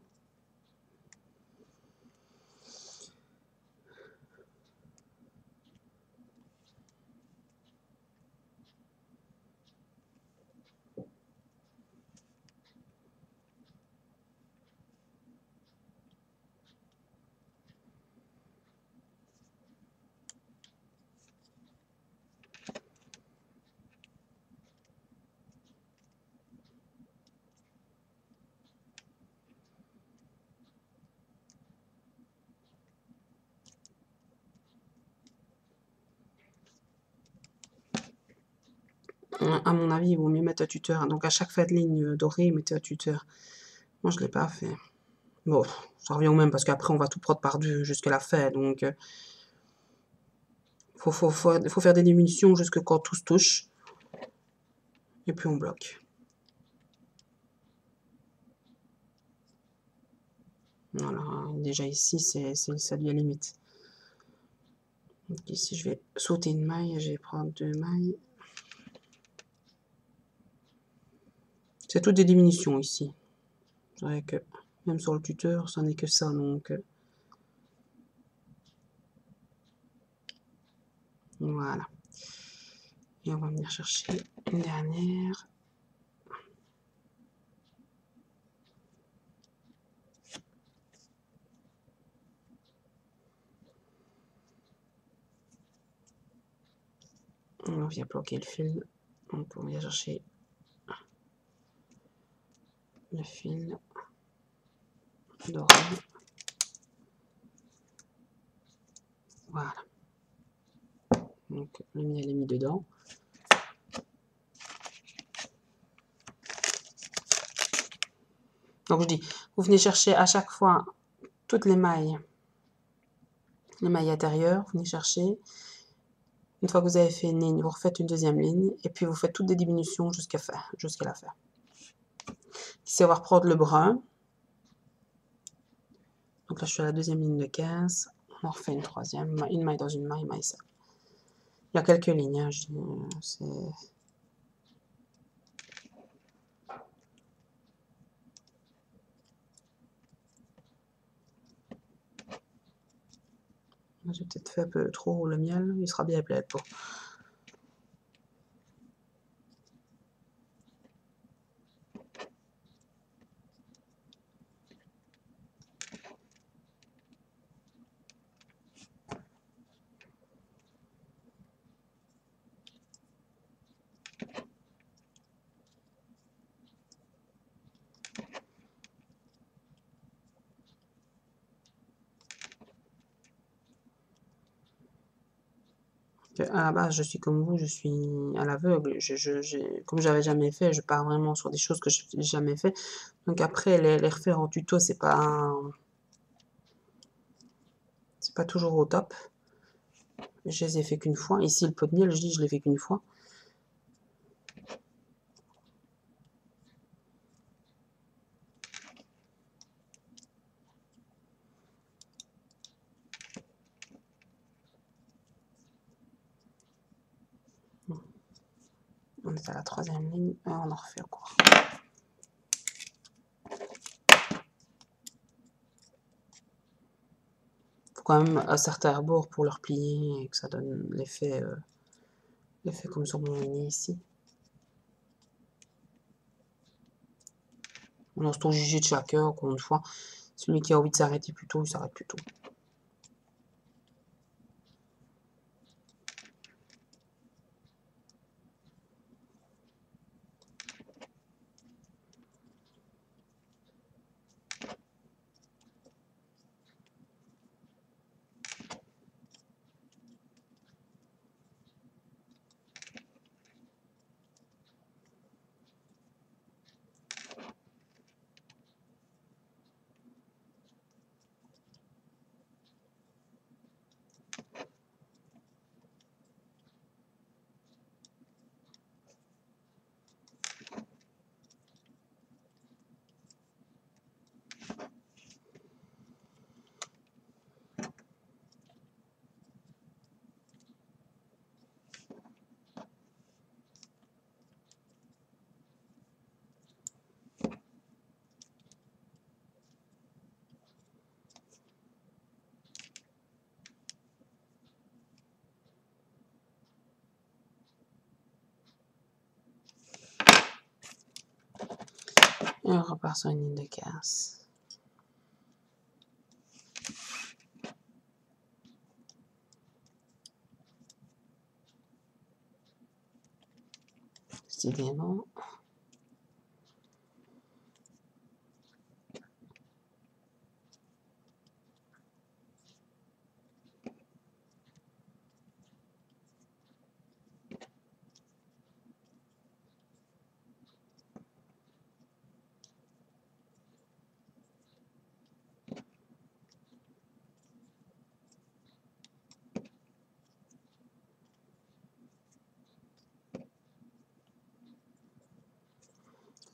À mon avis, il vaut mieux mettre un tuteur. Donc à chaque fin de ligne dorée, mettez un tuteur. Moi, je ne l'ai pas fait. Bon, ça revient au même parce qu'après, on va tout prendre par deux jusqu'à la fin. Donc, faut faire des diminutions jusque quand tout se touche. Et puis on bloque. Voilà, déjà ici, ça lui à limite. Donc ici, je vais sauter une maille, je vais prendre 2 mailles. C'est toutes des diminutions ici. C'est vrai que même sur le tuteur, ça n'est que ça, donc voilà. Et on va venir chercher une dernière. On vient bloquer le fil. Donc on vient chercher le fil doré. Voilà. Donc le miel est mis dedans. Donc je dis, vous venez chercher à chaque fois toutes les mailles intérieures, vous venez chercher. Une fois que vous avez fait une ligne, vous refaites une deuxième ligne et puis vous faites toutes des diminutions jusqu'à la fin. Ici, on va reprendre le brun. Donc là, je suis à la deuxième ligne de 15. On en refait une troisième, une maille dans une maille, maille seule. Il y a quelques lignes, hein, c'est... J'ai peut-être fait un peu trop le miel, il sera bien plein de peau. À la base, je suis comme vous, je suis à l'aveugle. Comme j'avais jamais fait, je pars vraiment sur des choses que je n'ai jamais fait. Donc après, les refaire en tuto, c'est pas toujours au top. Je les ai fait qu'une fois. Ici, le pot de miel, je dis, je l'ai fait qu'une fois. On est à la troisième ligne, on en refait encore. Faut quand même un certain rebord pour le replier et que ça donne l'effet comme sur mon mini ici. On lance ton jugé de chacun, encore une fois. Celui qui a envie de s'arrêter plus tôt, il s'arrête plus tôt. Et on repart sur une ligne de casse. Petit diamant.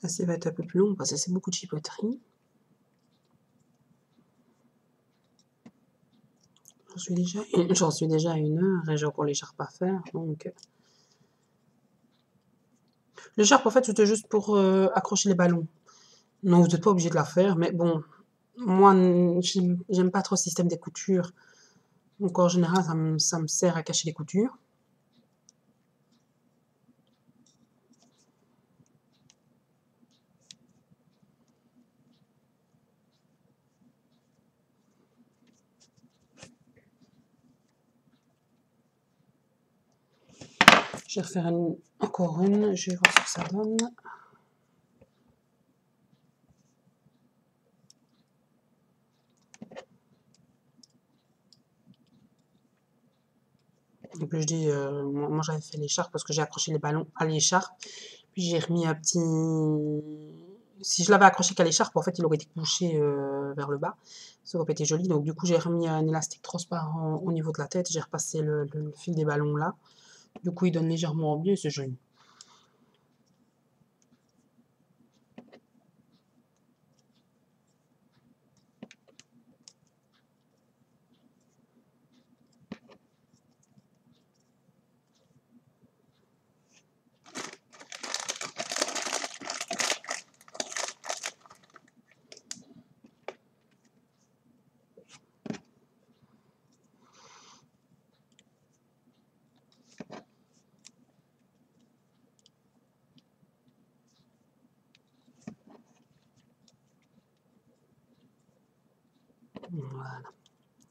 Là, ça va être un peu plus long parce que c'est beaucoup de chipoterie. J'en suis déjà à 1 heure et j'ai encore l'écharpe à faire. Donc, l'écharpe, en fait, c'était juste pour accrocher les ballons. Non, vous n'êtes pas obligé de la faire, mais bon, moi, j'aime pas trop le système des coutures. Donc, en général, ça me sert à cacher les coutures. Je vais refaire encore une, je vais voir ce que ça donne. Donc je dis, moi j'avais fait l'écharpe parce que j'ai accroché les ballons à l'écharpe. Puis j'ai remis un petit... Si je l'avais accroché qu'à l'écharpe, en fait, il aurait été couché vers le bas. Ça aurait pas été joli. Donc du coup, j'ai remis un élastique transparent au niveau de la tête. J'ai repassé le fil des ballons là. Du coup, il donne légèrement mieux, c'est joli.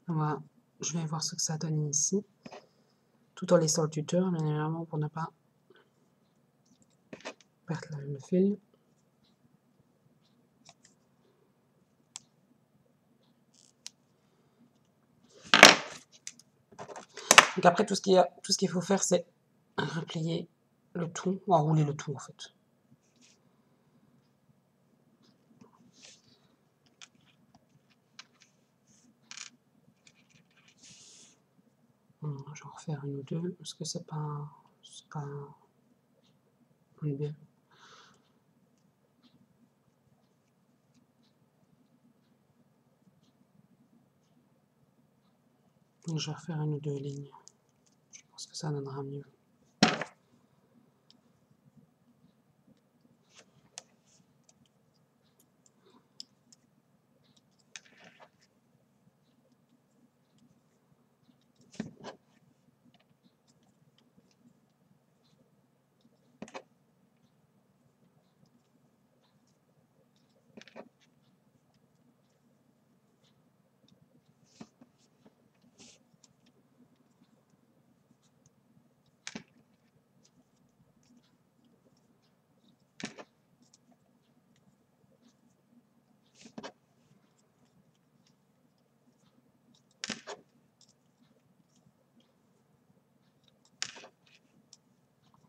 Voilà. Je vais voir ce que ça donne ici. Tout en laissant le tuteur, bien évidemment, pour ne pas perdre le fil. Donc après, tout ce qu'il faut faire, c'est replier le tout, ou enrouler le tout en fait. Je vais en refaire une ou deux, parce que c'est pas bien. Donc je vais refaire une ou deux lignes. Je pense que ça donnera mieux.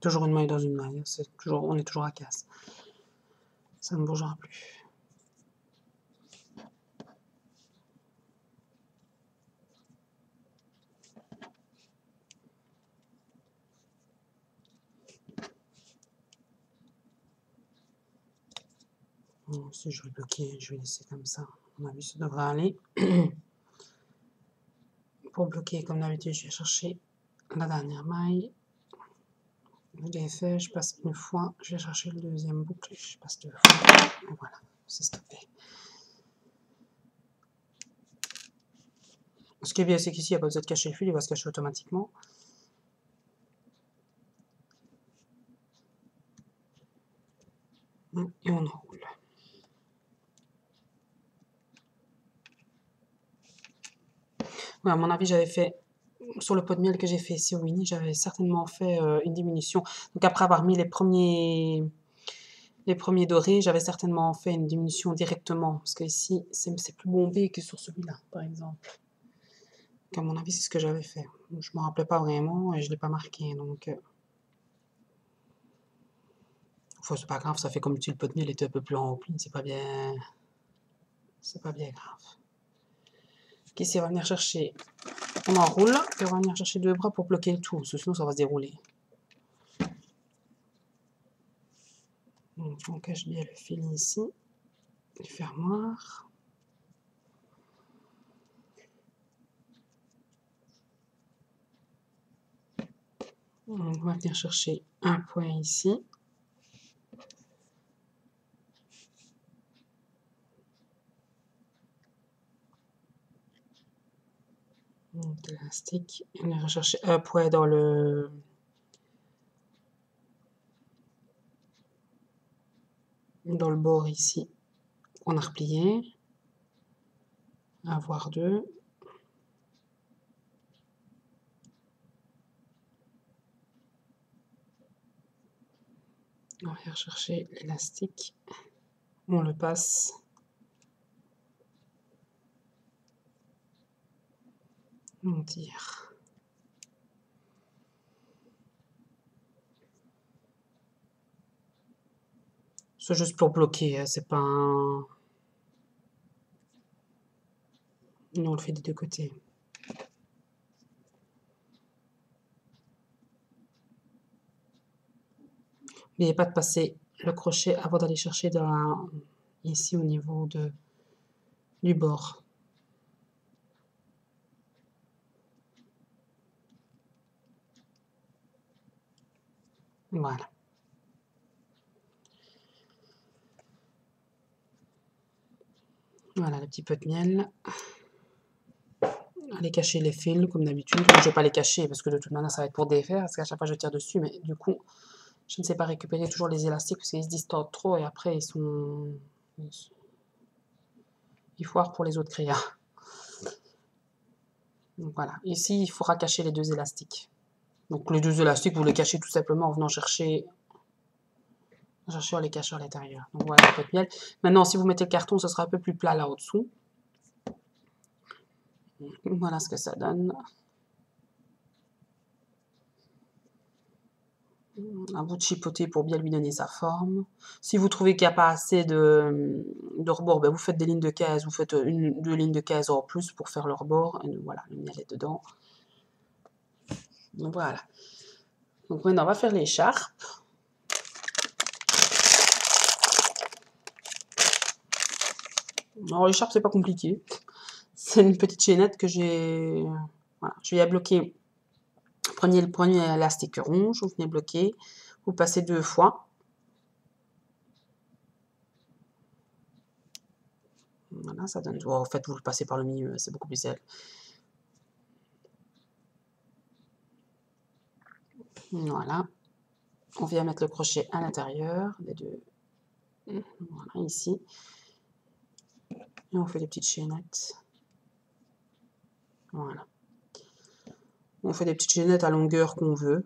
Toujours une maille dans une maille, on est toujours à casse. Ça ne bougera plus. Bon, si je vais bloquer, je vais laisser comme ça. À mon avis, ça devrait aller. Pour bloquer, comme d'habitude, je vais chercher la dernière maille. Je l'ai fait, je passe une fois, je vais chercher le deuxième boucle, je passe 2 fois. Et voilà, c'est stoppé. Ce qui est bien, c'est qu'ici, il n'y a pas besoin de cacher le fil, il va se cacher automatiquement. Et on enroule. Ouais, à mon avis, j'avais fait, sur le pot de miel que j'ai fait ici au Winnie, j'avais certainement fait une diminution. Donc après avoir mis les premiers dorés, j'avais certainement fait une diminution directement. Parce que ici, c'est plus bombé que sur celui-là, par exemple. Donc à mon avis, c'est ce que j'avais fait. Je me rappelais pas vraiment et je l'ai pas marqué. Donc, c'est pas grave, ça fait comme si le pot de miel était un peu plus rempli. C'est pas bien grave. Donc ici, on va venir chercher, on enroule et on va venir chercher deux bras pour bloquer le tout, parce que sinon ça va se dérouler. Donc on cache bien le fil ici, le fermoir. On va venir chercher un point ici. De l'élastique. On va chercher un point dans le bord ici. On a replié. Avoir deux. On va chercher l'élastique. On le passe. On tire. C'est juste pour bloquer, hein, c'est pas un... Nous on le fait des deux côtés. N'oubliez pas de passer le crochet avant d'aller chercher ici au niveau du bord. Voilà. Voilà le petit peu de miel. Allez cacher les fils comme d'habitude. Je ne vais pas les cacher parce que de toute manière ça va être pour défaire parce qu'à chaque fois je tire dessus, mais du coup je ne sais pas récupérer toujours les élastiques parce qu'ils se distordent trop et après ils foirent pour les autres crayons. Donc voilà, ici il faudra cacher les deux élastiques. Donc les deux élastiques vous les cachez tout simplement en venant chercher les cachets à l'intérieur. Donc voilà le pot de miel. Maintenant si vous mettez le carton ce sera un peu plus plat là au-dessous. Voilà ce que ça donne. À vous de chipoter pour bien lui donner sa forme. Si vous trouvez qu'il n'y a pas assez de rebord, ben vous faites des lignes de 15, vous faites deux lignes de 15 en plus pour faire le rebord. Et voilà, le miel est dedans. Donc voilà. Donc maintenant, on va faire l'écharpe. Alors l'écharpe, c'est pas compliqué. C'est une petite chaînette que j'ai... Voilà, je vais bloquer. Prenez le premier élastique rond, vous venez bloquer. Vous passez deux fois. Voilà, ça donne... En fait, vous le passez par le milieu, c'est beaucoup plus simple. Voilà. On vient mettre le crochet à l'intérieur des deux. Voilà, ici. Et on fait des petites chaînettes. Voilà. On fait des petites chaînettes à longueur qu'on veut.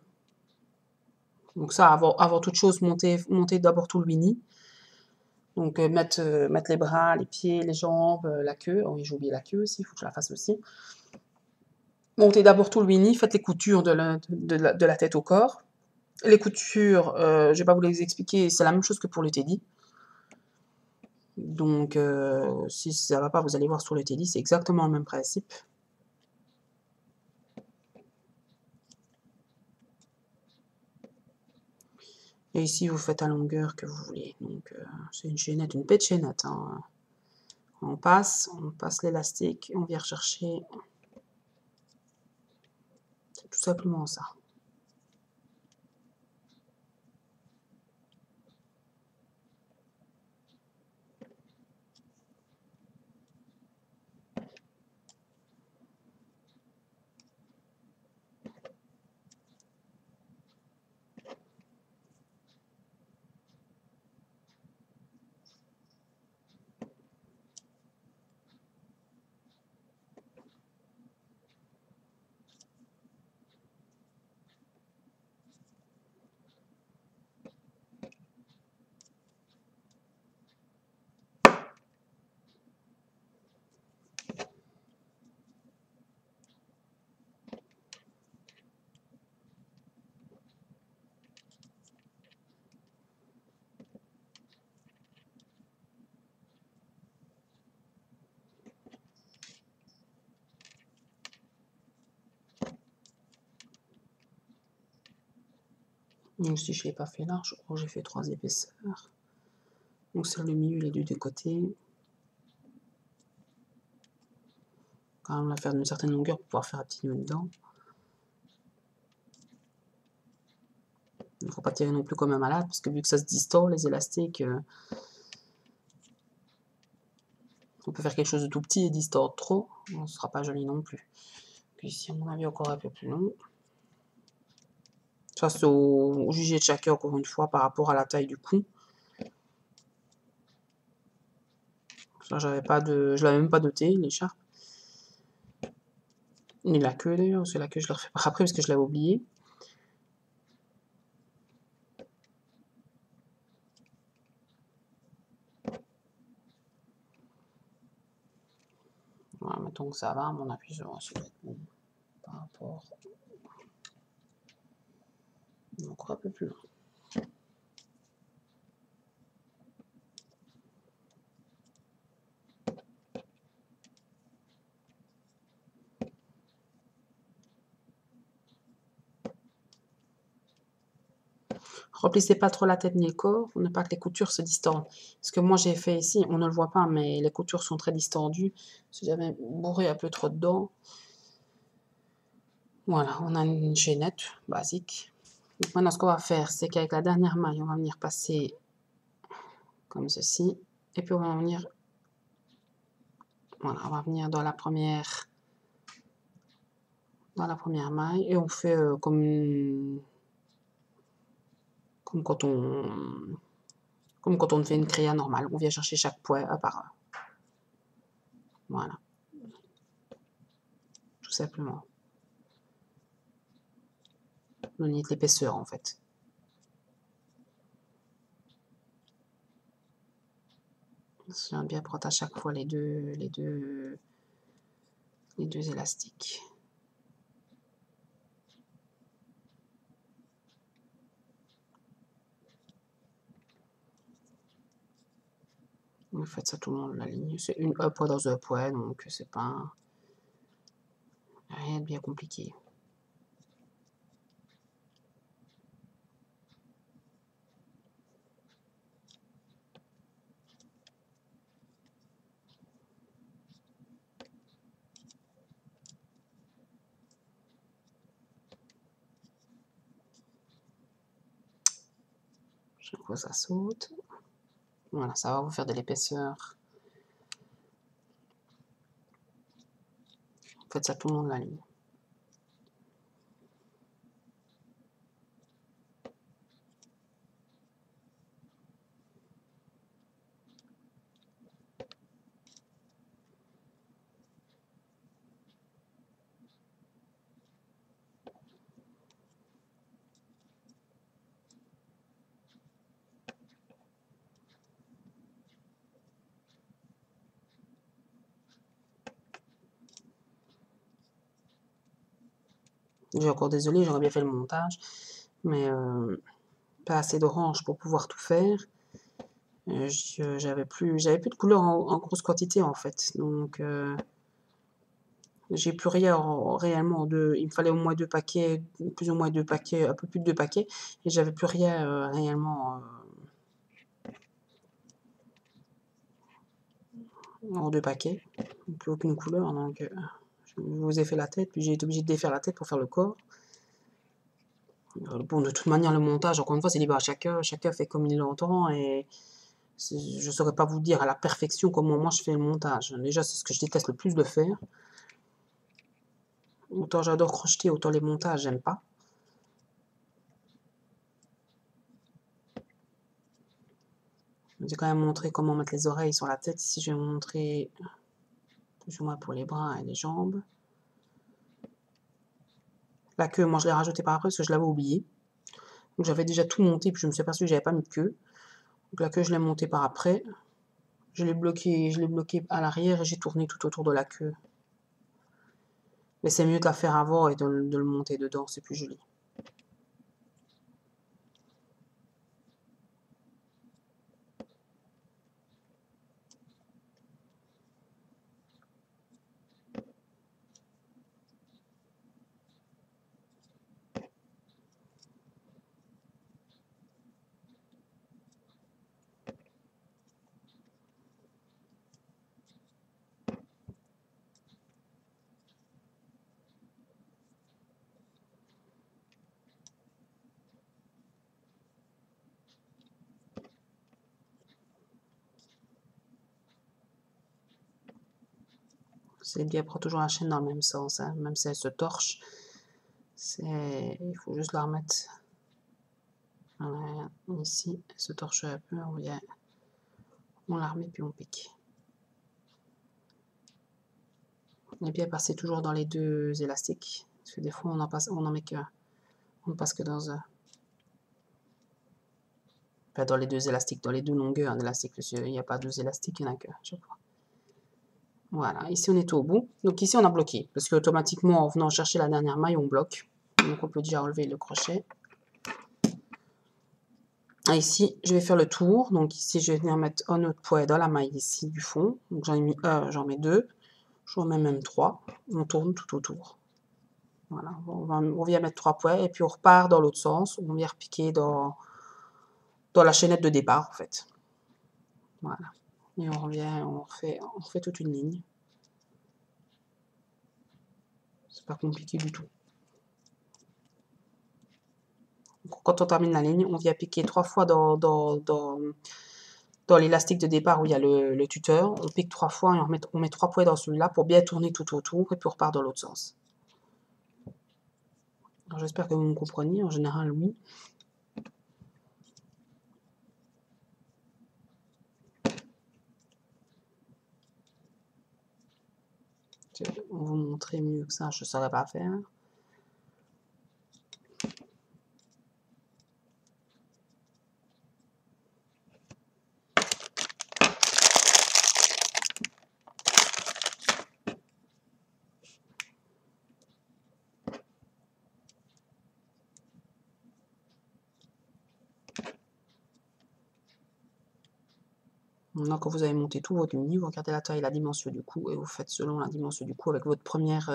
Donc ça, avant toute chose, montez d'abord tout le mini. Donc mettre les bras, les pieds, les jambes, la queue. Oh oui, j'ai oublié la queue aussi, il faut que je la fasse aussi. Montez d'abord tout le mini, faites les coutures de la tête au corps. Les coutures, je ne vais pas vous les expliquer, c'est la même chose que pour le teddy. Donc si ça ne va pas, vous allez voir sur le teddy, c'est exactement le même principe. Et ici, vous faites à longueur que vous voulez. Donc, c'est une chaînette, une petite chaînette. Hein. On passe l'élastique, on vient rechercher. C'est tout simplement ça. Même si je ne l'ai pas fait large, je crois que j'ai fait 3 épaisseurs. Donc sur le milieu, les deux de côté. Quand même la faire d'une certaine longueur pour pouvoir faire un petit nœud dedans. Il ne faut pas tirer non plus comme un malade, parce que vu que ça se distord, les élastiques, on peut faire quelque chose de tout petit et distordre trop, ce ne sera pas joli non plus. Puis ici, à mon avis, encore un peu plus long. Ça, c'est au jugé de chacun, encore une fois, par rapport à la taille du cou. Ça, je l'avais même pas doté, l'écharpe. Ni la queue d'ailleurs, c'est la queue, je le refais par après parce que je l'avais oublié. Voilà, mettons que ça va, mon appui sur bon, par rapport. Encore un peu plus loin. Remplissez pas trop la tête ni le corps, pour ne pas que les coutures se distordent. Ce que moi j'ai fait ici, on ne le voit pas, mais les coutures sont très distendues. Si j'avais bourré un peu trop dedans. Voilà, on a une chaînette basique. Donc maintenant, ce qu'on va faire, c'est qu'avec la dernière maille, on va venir passer comme ceci. Et puis on va venir, voilà, on va venir dans la première maille et on fait comme quand on fait une créa normale. On vient chercher chaque point un par un. Voilà, tout simplement. On limite l'épaisseur en fait. C'est bien prendre à chaque fois les deux élastiques. Vous faites ça tout le long de la ligne. C'est un point dans un point, donc c'est pas rien de bien compliqué. Chaque fois ça saute. Voilà, ça va vous faire de l'épaisseur. Faites ça tout le long de la ligne. J'ai encore désolé, j'aurais bien fait le montage, mais pas assez d'orange pour pouvoir tout faire. J'avais plus de couleur en grosse quantité en fait, donc j'ai plus rien réellement il me fallait au moins 2 paquets, plus ou moins 2 paquets, un peu plus de 2 paquets, et j'avais plus rien réellement en 2 paquets, plus aucune couleur, donc je vous ai fait la tête, puis j'ai été obligée de défaire la tête pour faire le corps. Bon, de toute manière, le montage, encore une fois, c'est libre à chacun, chacun fait comme il l'entend, et je ne saurais pas vous dire à la perfection comment moi je fais le montage. Déjà, c'est ce que je déteste le plus de faire. Autant j'adore crocheter, autant les montages, j'aime pas. Je vais quand même montrer comment mettre les oreilles sur la tête. Ici, je vais vous montrer plus ou moins pour les bras et les jambes. La queue, moi, je l'ai rajoutée par après parce que je l'avais oublié. Donc, j'avais déjà tout monté, puis je me suis aperçu que j'avais pas mis de queue. Donc, la queue, je l'ai montée par après. Je l'ai bloqué à l'arrière et j'ai tourné tout autour de la queue. Mais c'est mieux de la faire avant et de le monter dedans, c'est plus joli. C'est bien, prend toujours la chaîne dans le même sens, hein, même si elle se torche. Il faut juste la remettre voilà, ici. Elle se torche un peu, on la remet puis on pique. Et bien passer toujours dans les deux élastiques. Parce que des fois on en met qu'un. On ne passe que dans un. Enfin, dans les deux élastiques, dans les deux longueurs d'élastique. Il n'y a pas deux élastiques, il n'y en a qu'un chaque fois. Voilà, ici on est au bout. Donc ici on a bloqué. Parce qu'automatiquement, en venant chercher la dernière maille, on bloque. Donc on peut déjà enlever le crochet. Et ici, je vais faire le tour. Donc ici, je vais venir mettre un autre poids dans la maille ici du fond. Donc j'en ai mis un, j'en mets deux. J'en mets même trois. On tourne tout autour. Voilà, on vient mettre 3 poids et puis on repart dans l'autre sens. On vient repiquer dans la chaînette de départ en fait. Voilà. Et on revient, on refait toute une ligne. C'est pas compliqué du tout. Donc, quand on termine la ligne, on vient piquer 3 fois dans l'élastique de départ où il y a le tuteur. On pique 3 fois et on met 3 poids dans celui-là pour bien tourner tout autour et puis on repart dans l'autre sens. J'espère que vous me comprenez. En général, oui. On va vous montrer mieux que ça, je ne saurais pas faire. Maintenant, quand vous avez monté tout votre ligne, vous regardez la taille et la dimension du cou et vous faites selon la dimension du cou avec votre première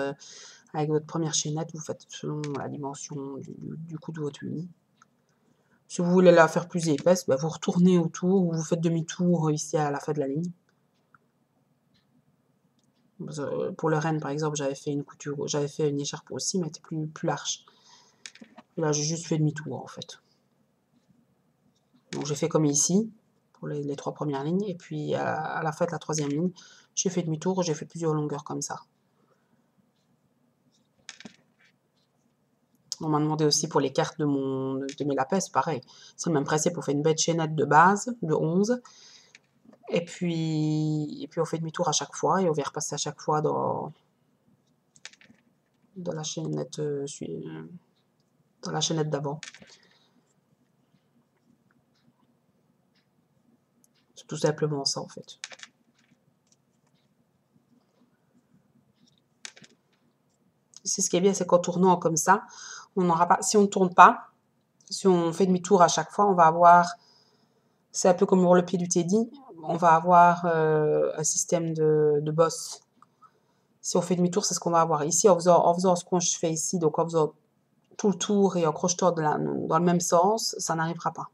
chaînette, vous faites selon la dimension du cou de votre ligne. Si vous voulez la faire plus épaisse, ben vous retournez autour ou vous faites demi-tour ici à la fin de la ligne. Pour le renne, par exemple, j'avais fait une écharpe aussi, mais elle était plus large. Et là, j'ai juste fait demi-tour en fait. Donc j'ai fait comme ici pour les 3 premières lignes, et puis à la fin de la 3e ligne, j'ai fait demi-tour, j'ai fait plusieurs longueurs comme ça. On m'a demandé aussi pour les cartes de mes lapins, c'est pareil. C'est le même principe, on fait une belle chaînette de base de 11, et puis on fait demi-tour à chaque fois, et on vient repasser à chaque fois dans la chaînette d'avant. C'est tout simplement ça en fait. C'est ce qui est bien, c'est qu'en tournant comme ça, on n'aura pas. Si on ne tourne pas, si on fait demi-tour à chaque fois, on va avoir. C'est un peu comme pour le pied du teddy, on va avoir un système de bosse. Si on fait demi-tour, c'est ce qu'on va avoir ici en faisant ce que je fais ici, donc en faisant tout le tour et en crochetant dans le même sens, ça n'arrivera pas.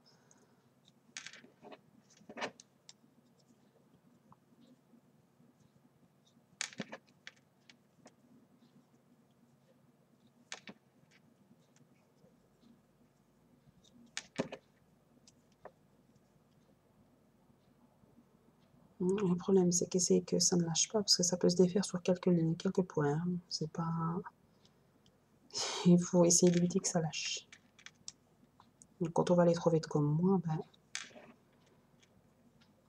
Le problème, c'est qu'essayer que ça ne lâche pas, parce que ça peut se défaire sur quelques lignes, quelques points. C'est pas. Il faut essayer d'éviter que ça lâche. Donc, quand on va aller trop vite comme moi, ben,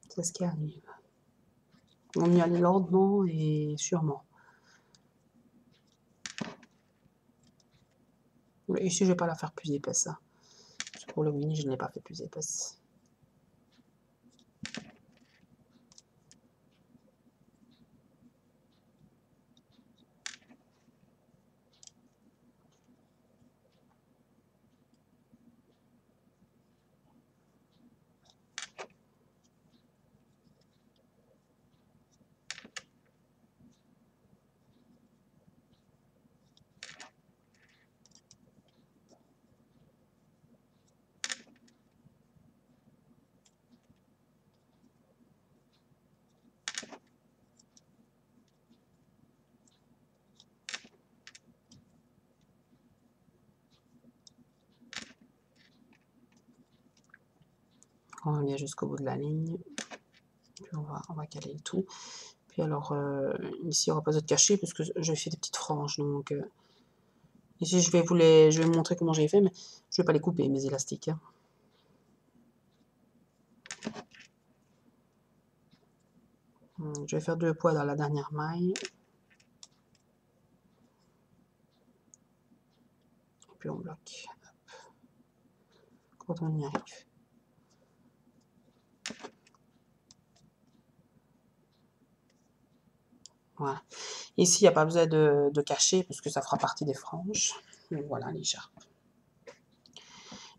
c'est ce qui arrive. Il vaut mieux aller lentement et sûrement. Mais ici, je ne vais pas la faire plus épaisse. Ça. Pour le mini, je ne l'ai pas fait plus épaisse. On vient jusqu'au bout de la ligne. Puis on va caler le tout. Puis alors, ici, il n'y aura pas besoin de cacher parce que j'ai fait des petites franges. Donc, ici, je vais vous montrer comment j'ai fait, mais je ne vais pas les couper, mes élastiques. Hein. Je vais faire 2 poids dans la dernière maille. Et puis on bloque. Hop. Quand on y arrive. Voilà. Ici, il n'y a pas besoin de cacher puisque ça fera partie des franges. Donc voilà l'écharpe.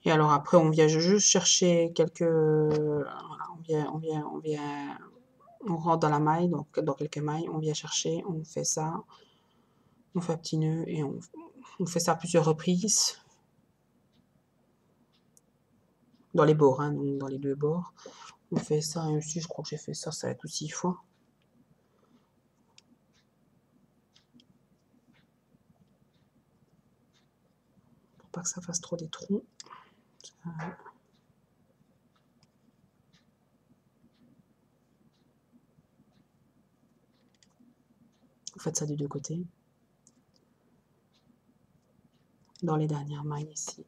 Et alors après, on vient juste chercher quelques... Voilà, on rentre dans la maille, donc dans quelques mailles, on vient chercher, on fait ça, on fait un petit nœud et on fait ça à plusieurs reprises. Dans les bords, hein, donc dans les 2 bords. On fait ça, et aussi je crois que j'ai fait ça, ça va être 6 fois. Pour pas que ça fasse trop des trous. Vous faites ça des 2 côtés. Dans les dernières mailles ici.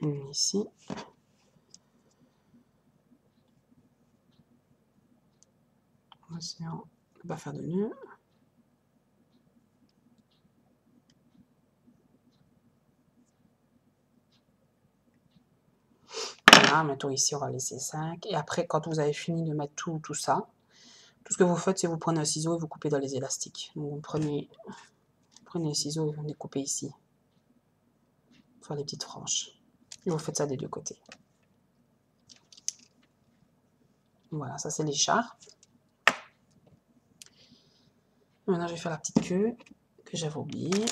Une ici. On ne pas faire de nœud. Voilà, mettons ici, on va laisser 5. Et après, quand vous avez fini de mettre tout ça, tout ce que vous faites, c'est vous prenez un ciseau et vous coupez dans les élastiques. Donc vous prenez les ciseaux et vous découpez ici. Pour faire les petites franges. Et vous faites ça des 2 côtés. Voilà, ça c'est l'écharpe. Maintenant, je vais faire la petite queue que j'avais oubliée.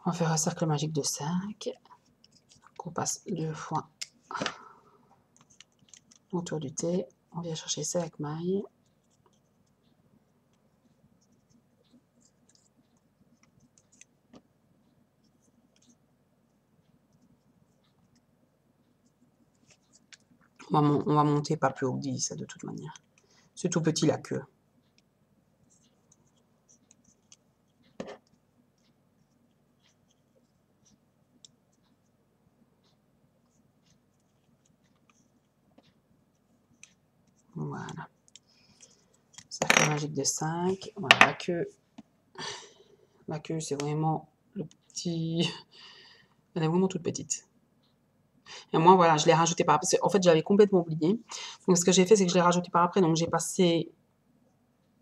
On va faire un cercle magique de 5. On passe 2 fois autour du thé. On vient chercher 5 mailles. On va monter pas plus haut que 10 de toute manière. C'est tout petit la queue. Voilà. Cercle magique de 5. Voilà, la queue. La queue, c'est vraiment le petit... Elle est vraiment toute petite. Et moi, voilà, je l'ai rajouté par après. En fait, j'avais complètement oublié. Donc, ce que j'ai fait, c'est que je l'ai rajouté par après. Donc, j'ai passé...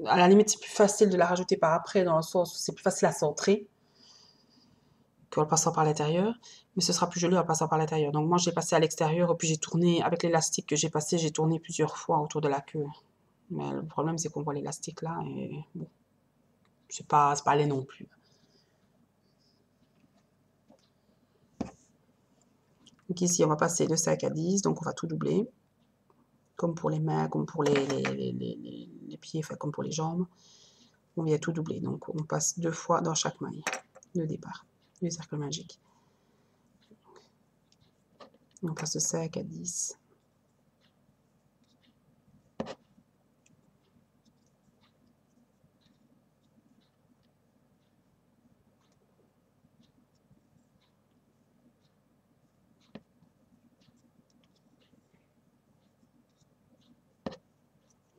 À la limite, c'est plus facile de la rajouter par après, dans le sens où c'est plus facile à centrer qu'en le passant par l'intérieur. Mais ce sera plus joli en le passant par l'intérieur. Donc, moi, j'ai passé à l'extérieur et puis j'ai tourné, avec l'élastique que j'ai passé, j'ai tourné plusieurs fois autour de la queue. Mais le problème, c'est qu'on voit l'élastique là et bon, c'est pas laid non plus. Donc ici, on va passer de 5 à 10, donc on va tout doubler. Comme pour les mains, comme pour les pieds, enfin comme pour les jambes. On vient tout doubler. Donc on passe 2 fois dans chaque maille de départ du cercle magique. On passe de 5 à 10.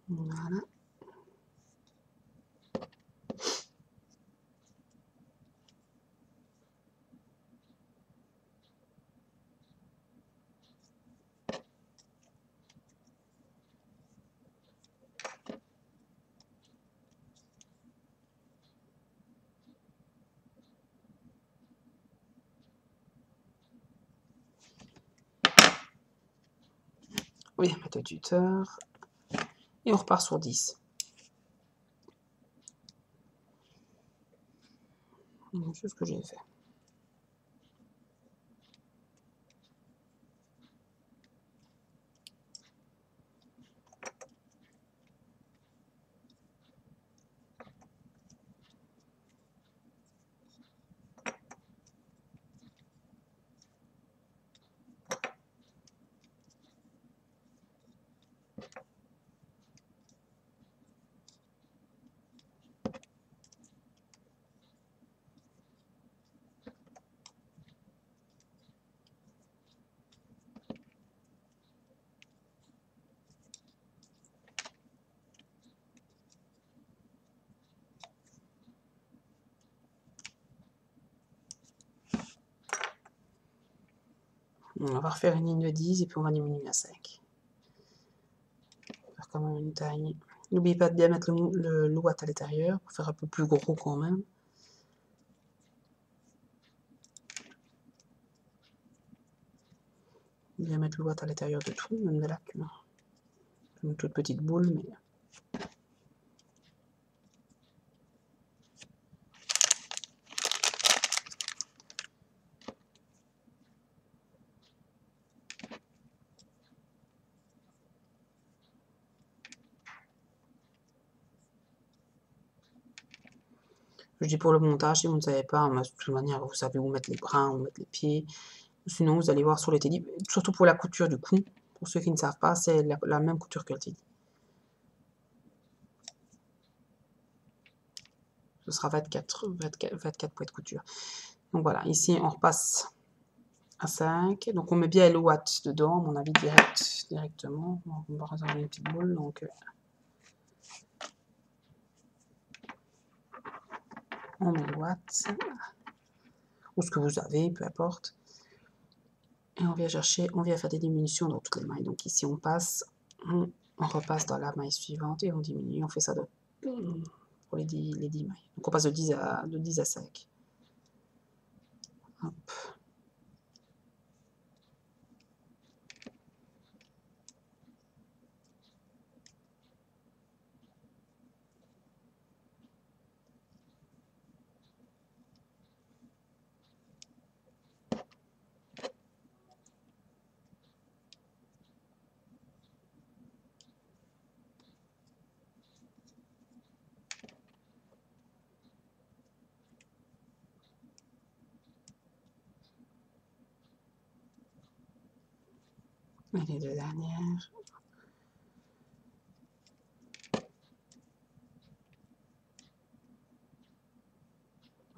Voilà. On vient mettre le tuteur. Et on repart sur 10. C'est ce que j'ai fait. On va refaire une ligne de 10 et puis on va diminuer à 5. On va faire quand même une taille. N'oubliez pas de bien mettre le louat à l'intérieur pour faire un peu plus gros quand même. Bien mettre le louat à l'intérieur de tout, même de la queue. Une toute petite boule, mais... Je dis pour le montage, si vous ne savez pas, de toute manière, vous savez où mettre les bras, où mettre les pieds. Sinon, vous allez voir sur le teddy, surtout pour la couture du cou. Pour ceux qui ne savent pas, c'est la même couture que le teddy. Ce sera 24 poids de couture. Donc voilà, ici, on repasse à 5. Donc on met bien le watt dedans, à mon avis, directement. On va réserver une petite boule. Donc, on met le watt. Ou ce que vous avez, peu importe. Et on vient chercher, on vient faire des diminutions dans toutes les mailles. Donc ici, on passe, on repasse dans la maille suivante et on diminue. On fait ça pour les 10 mailles. Donc on passe de 10 à 5. Hop. Et les deux dernières.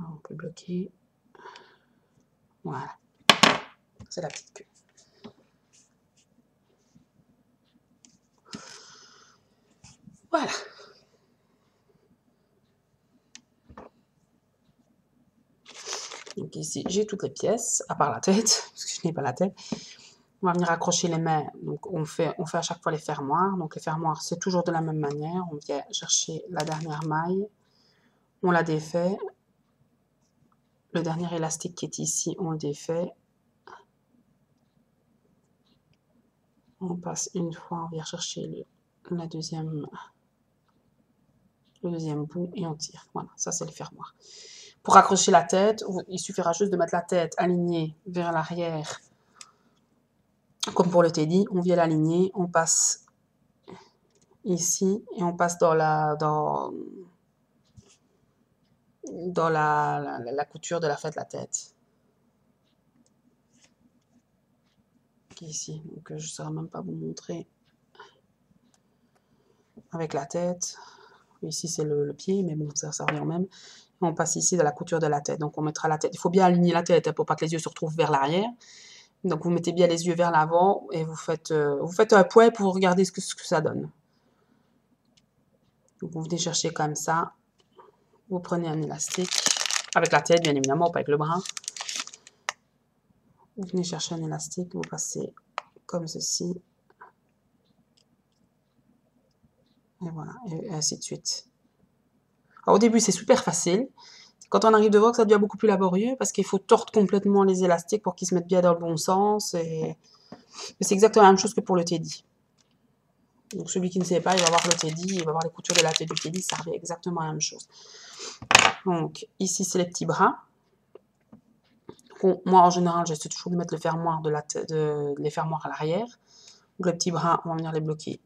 On peut bloquer. Voilà. C'est la petite queue. Voilà. Donc ici, j'ai toutes les pièces, à part la tête, parce que je n'ai pas la tête. On va venir accrocher les mains. Donc on fait à chaque fois les fermoirs. Donc les fermoirs, c'est toujours de la même manière. On vient chercher la dernière maille. On la défait. Le dernier élastique qui est ici, on le défait. On passe une fois, on vient chercher le deuxième bout et on tire. Voilà, ça c'est le fermoir. Pour accrocher la tête, il suffira juste de mettre la tête alignée vers l'arrière. Comme pour le teddy, on vient l'aligner, on passe ici et on passe dans la couture de la fin de la tête. Qui est ici, donc je ne saurais même pas vous montrer avec la tête. Ici c'est le pied, mais bon, ça revient au même. On passe ici dans la couture de la tête, donc on mettra la tête. Il faut bien aligner la tête pour pas que les yeux se retrouvent vers l'arrière. Donc vous mettez bien les yeux vers l'avant et vous faites un point pour regarder ce que ça donne. Donc vous venez chercher comme ça. Vous prenez un élastique, avec la tête bien évidemment, pas avec le bras. Vous venez chercher un élastique, vous passez comme ceci. Et voilà, et ainsi de suite. Alors, au début, c'est super facile. Quand on arrive devant, ça devient beaucoup plus laborieux parce qu'il faut tordre complètement les élastiques pour qu'ils se mettent bien dans le bon sens. Et c'est exactement la même chose que pour le teddy. Donc celui qui ne sait pas, il va voir le teddy, il va voir les coutures de la tête du teddy, ça revient exactement la même chose. Donc ici, c'est les petits bras. Donc, moi, en général, j'essaie toujours de mettre le fermoir les fermoirs à l'arrière. Donc les petits bras, on va venir les bloquer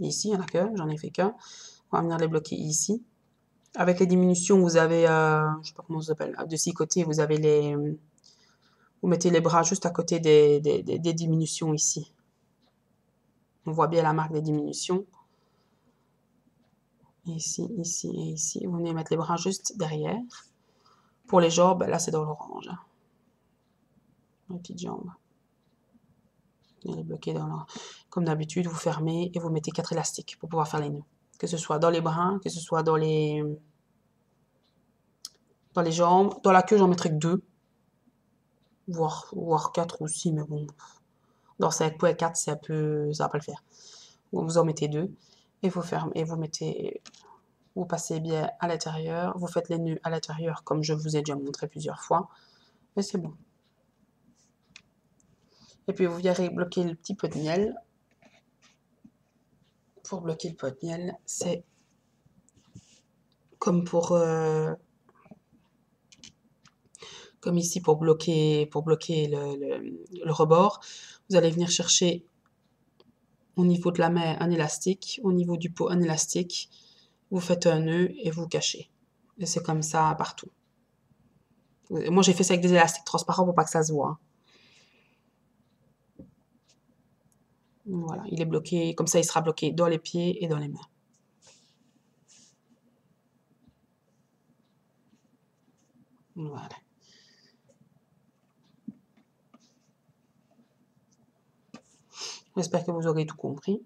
ici, il n'y en a qu'un, j'en ai fait qu'un. On va venir les bloquer ici. Avec les diminutions, vous avez, je ne sais pas comment ça s'appelle, de 6 côtés, vous avez vous mettez les bras juste à côté des diminutions ici. On voit bien la marque des diminutions. Ici, ici et ici. Vous venez mettre les bras juste derrière. Pour les jambes, là c'est dans l'orange. Les petites jambes. Vous les bloquer comme d'habitude, vous fermez et vous mettez 4 élastiques pour pouvoir faire les nœuds. Que ce soit dans les bras, que ce soit dans les jambes. Dans la queue, j'en mettrai que 2. voire 4 aussi, mais bon, dans 5.4, c'est un peu, ça va pas le faire. Vous en mettez 2 et vous fermez, et vous mettez, vous passez bien à l'intérieur, vous faites les nœuds à l'intérieur comme je vous ai déjà montré plusieurs fois, et c'est bon. Et puis vous viendrez bloquer le petit pot de miel. Pour bloquer le pot de miel, c'est comme comme ici pour bloquer le rebord. Vous allez venir chercher au niveau de la main un élastique, au niveau du pot un élastique, vous faites un nœud et vous cachez. Et c'est comme ça partout. Moi j'ai fait ça avec des élastiques transparents pour pas que ça se voit. Voilà, il est bloqué, comme ça il sera bloqué dans les pieds et dans les mains. Voilà. J'espère que vous aurez tout compris.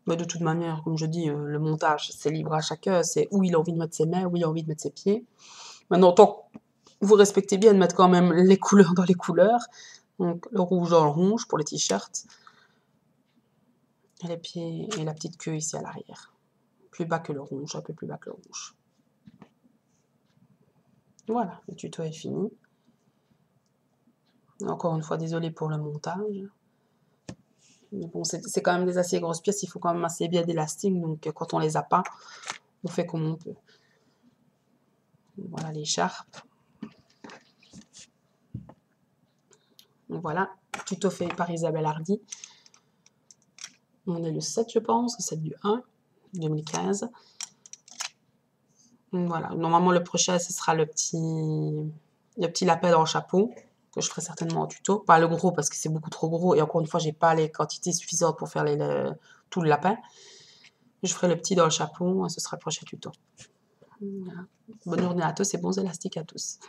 Mais de toute manière, comme je dis, le montage, c'est libre à chacun. C'est où il a envie de mettre ses mains, où il a envie de mettre ses pieds. Maintenant, tant que vous respectez bien de mettre quand même les couleurs dans les couleurs. Donc, le rouge dans le rouge pour les t-shirts. Et les pieds et la petite queue ici à l'arrière. Plus bas que le rouge, un peu plus bas que le rouge. Voilà, le tuto est fini. Encore une fois, désolé pour le montage. Mais bon, c'est quand même des assez grosses pièces, il faut quand même assez bien d'élastique, donc quand on les a pas, on fait comme on peut. Voilà l'écharpe. Voilà, tuto fait par Isabelle Hardy. On est le 7, je pense, le 7 du 1, 2015. Voilà, normalement le prochain, ce sera le petit lapin dans le chapeau, que je ferai certainement en tuto. Pas le gros, parce que c'est beaucoup trop gros, et encore une fois, j'ai pas les quantités suffisantes pour faire tout le lapin. Je ferai le petit dans le chapeau, et ce sera le prochain tuto. Voilà. Bonne journée à tous et bons élastiques à tous.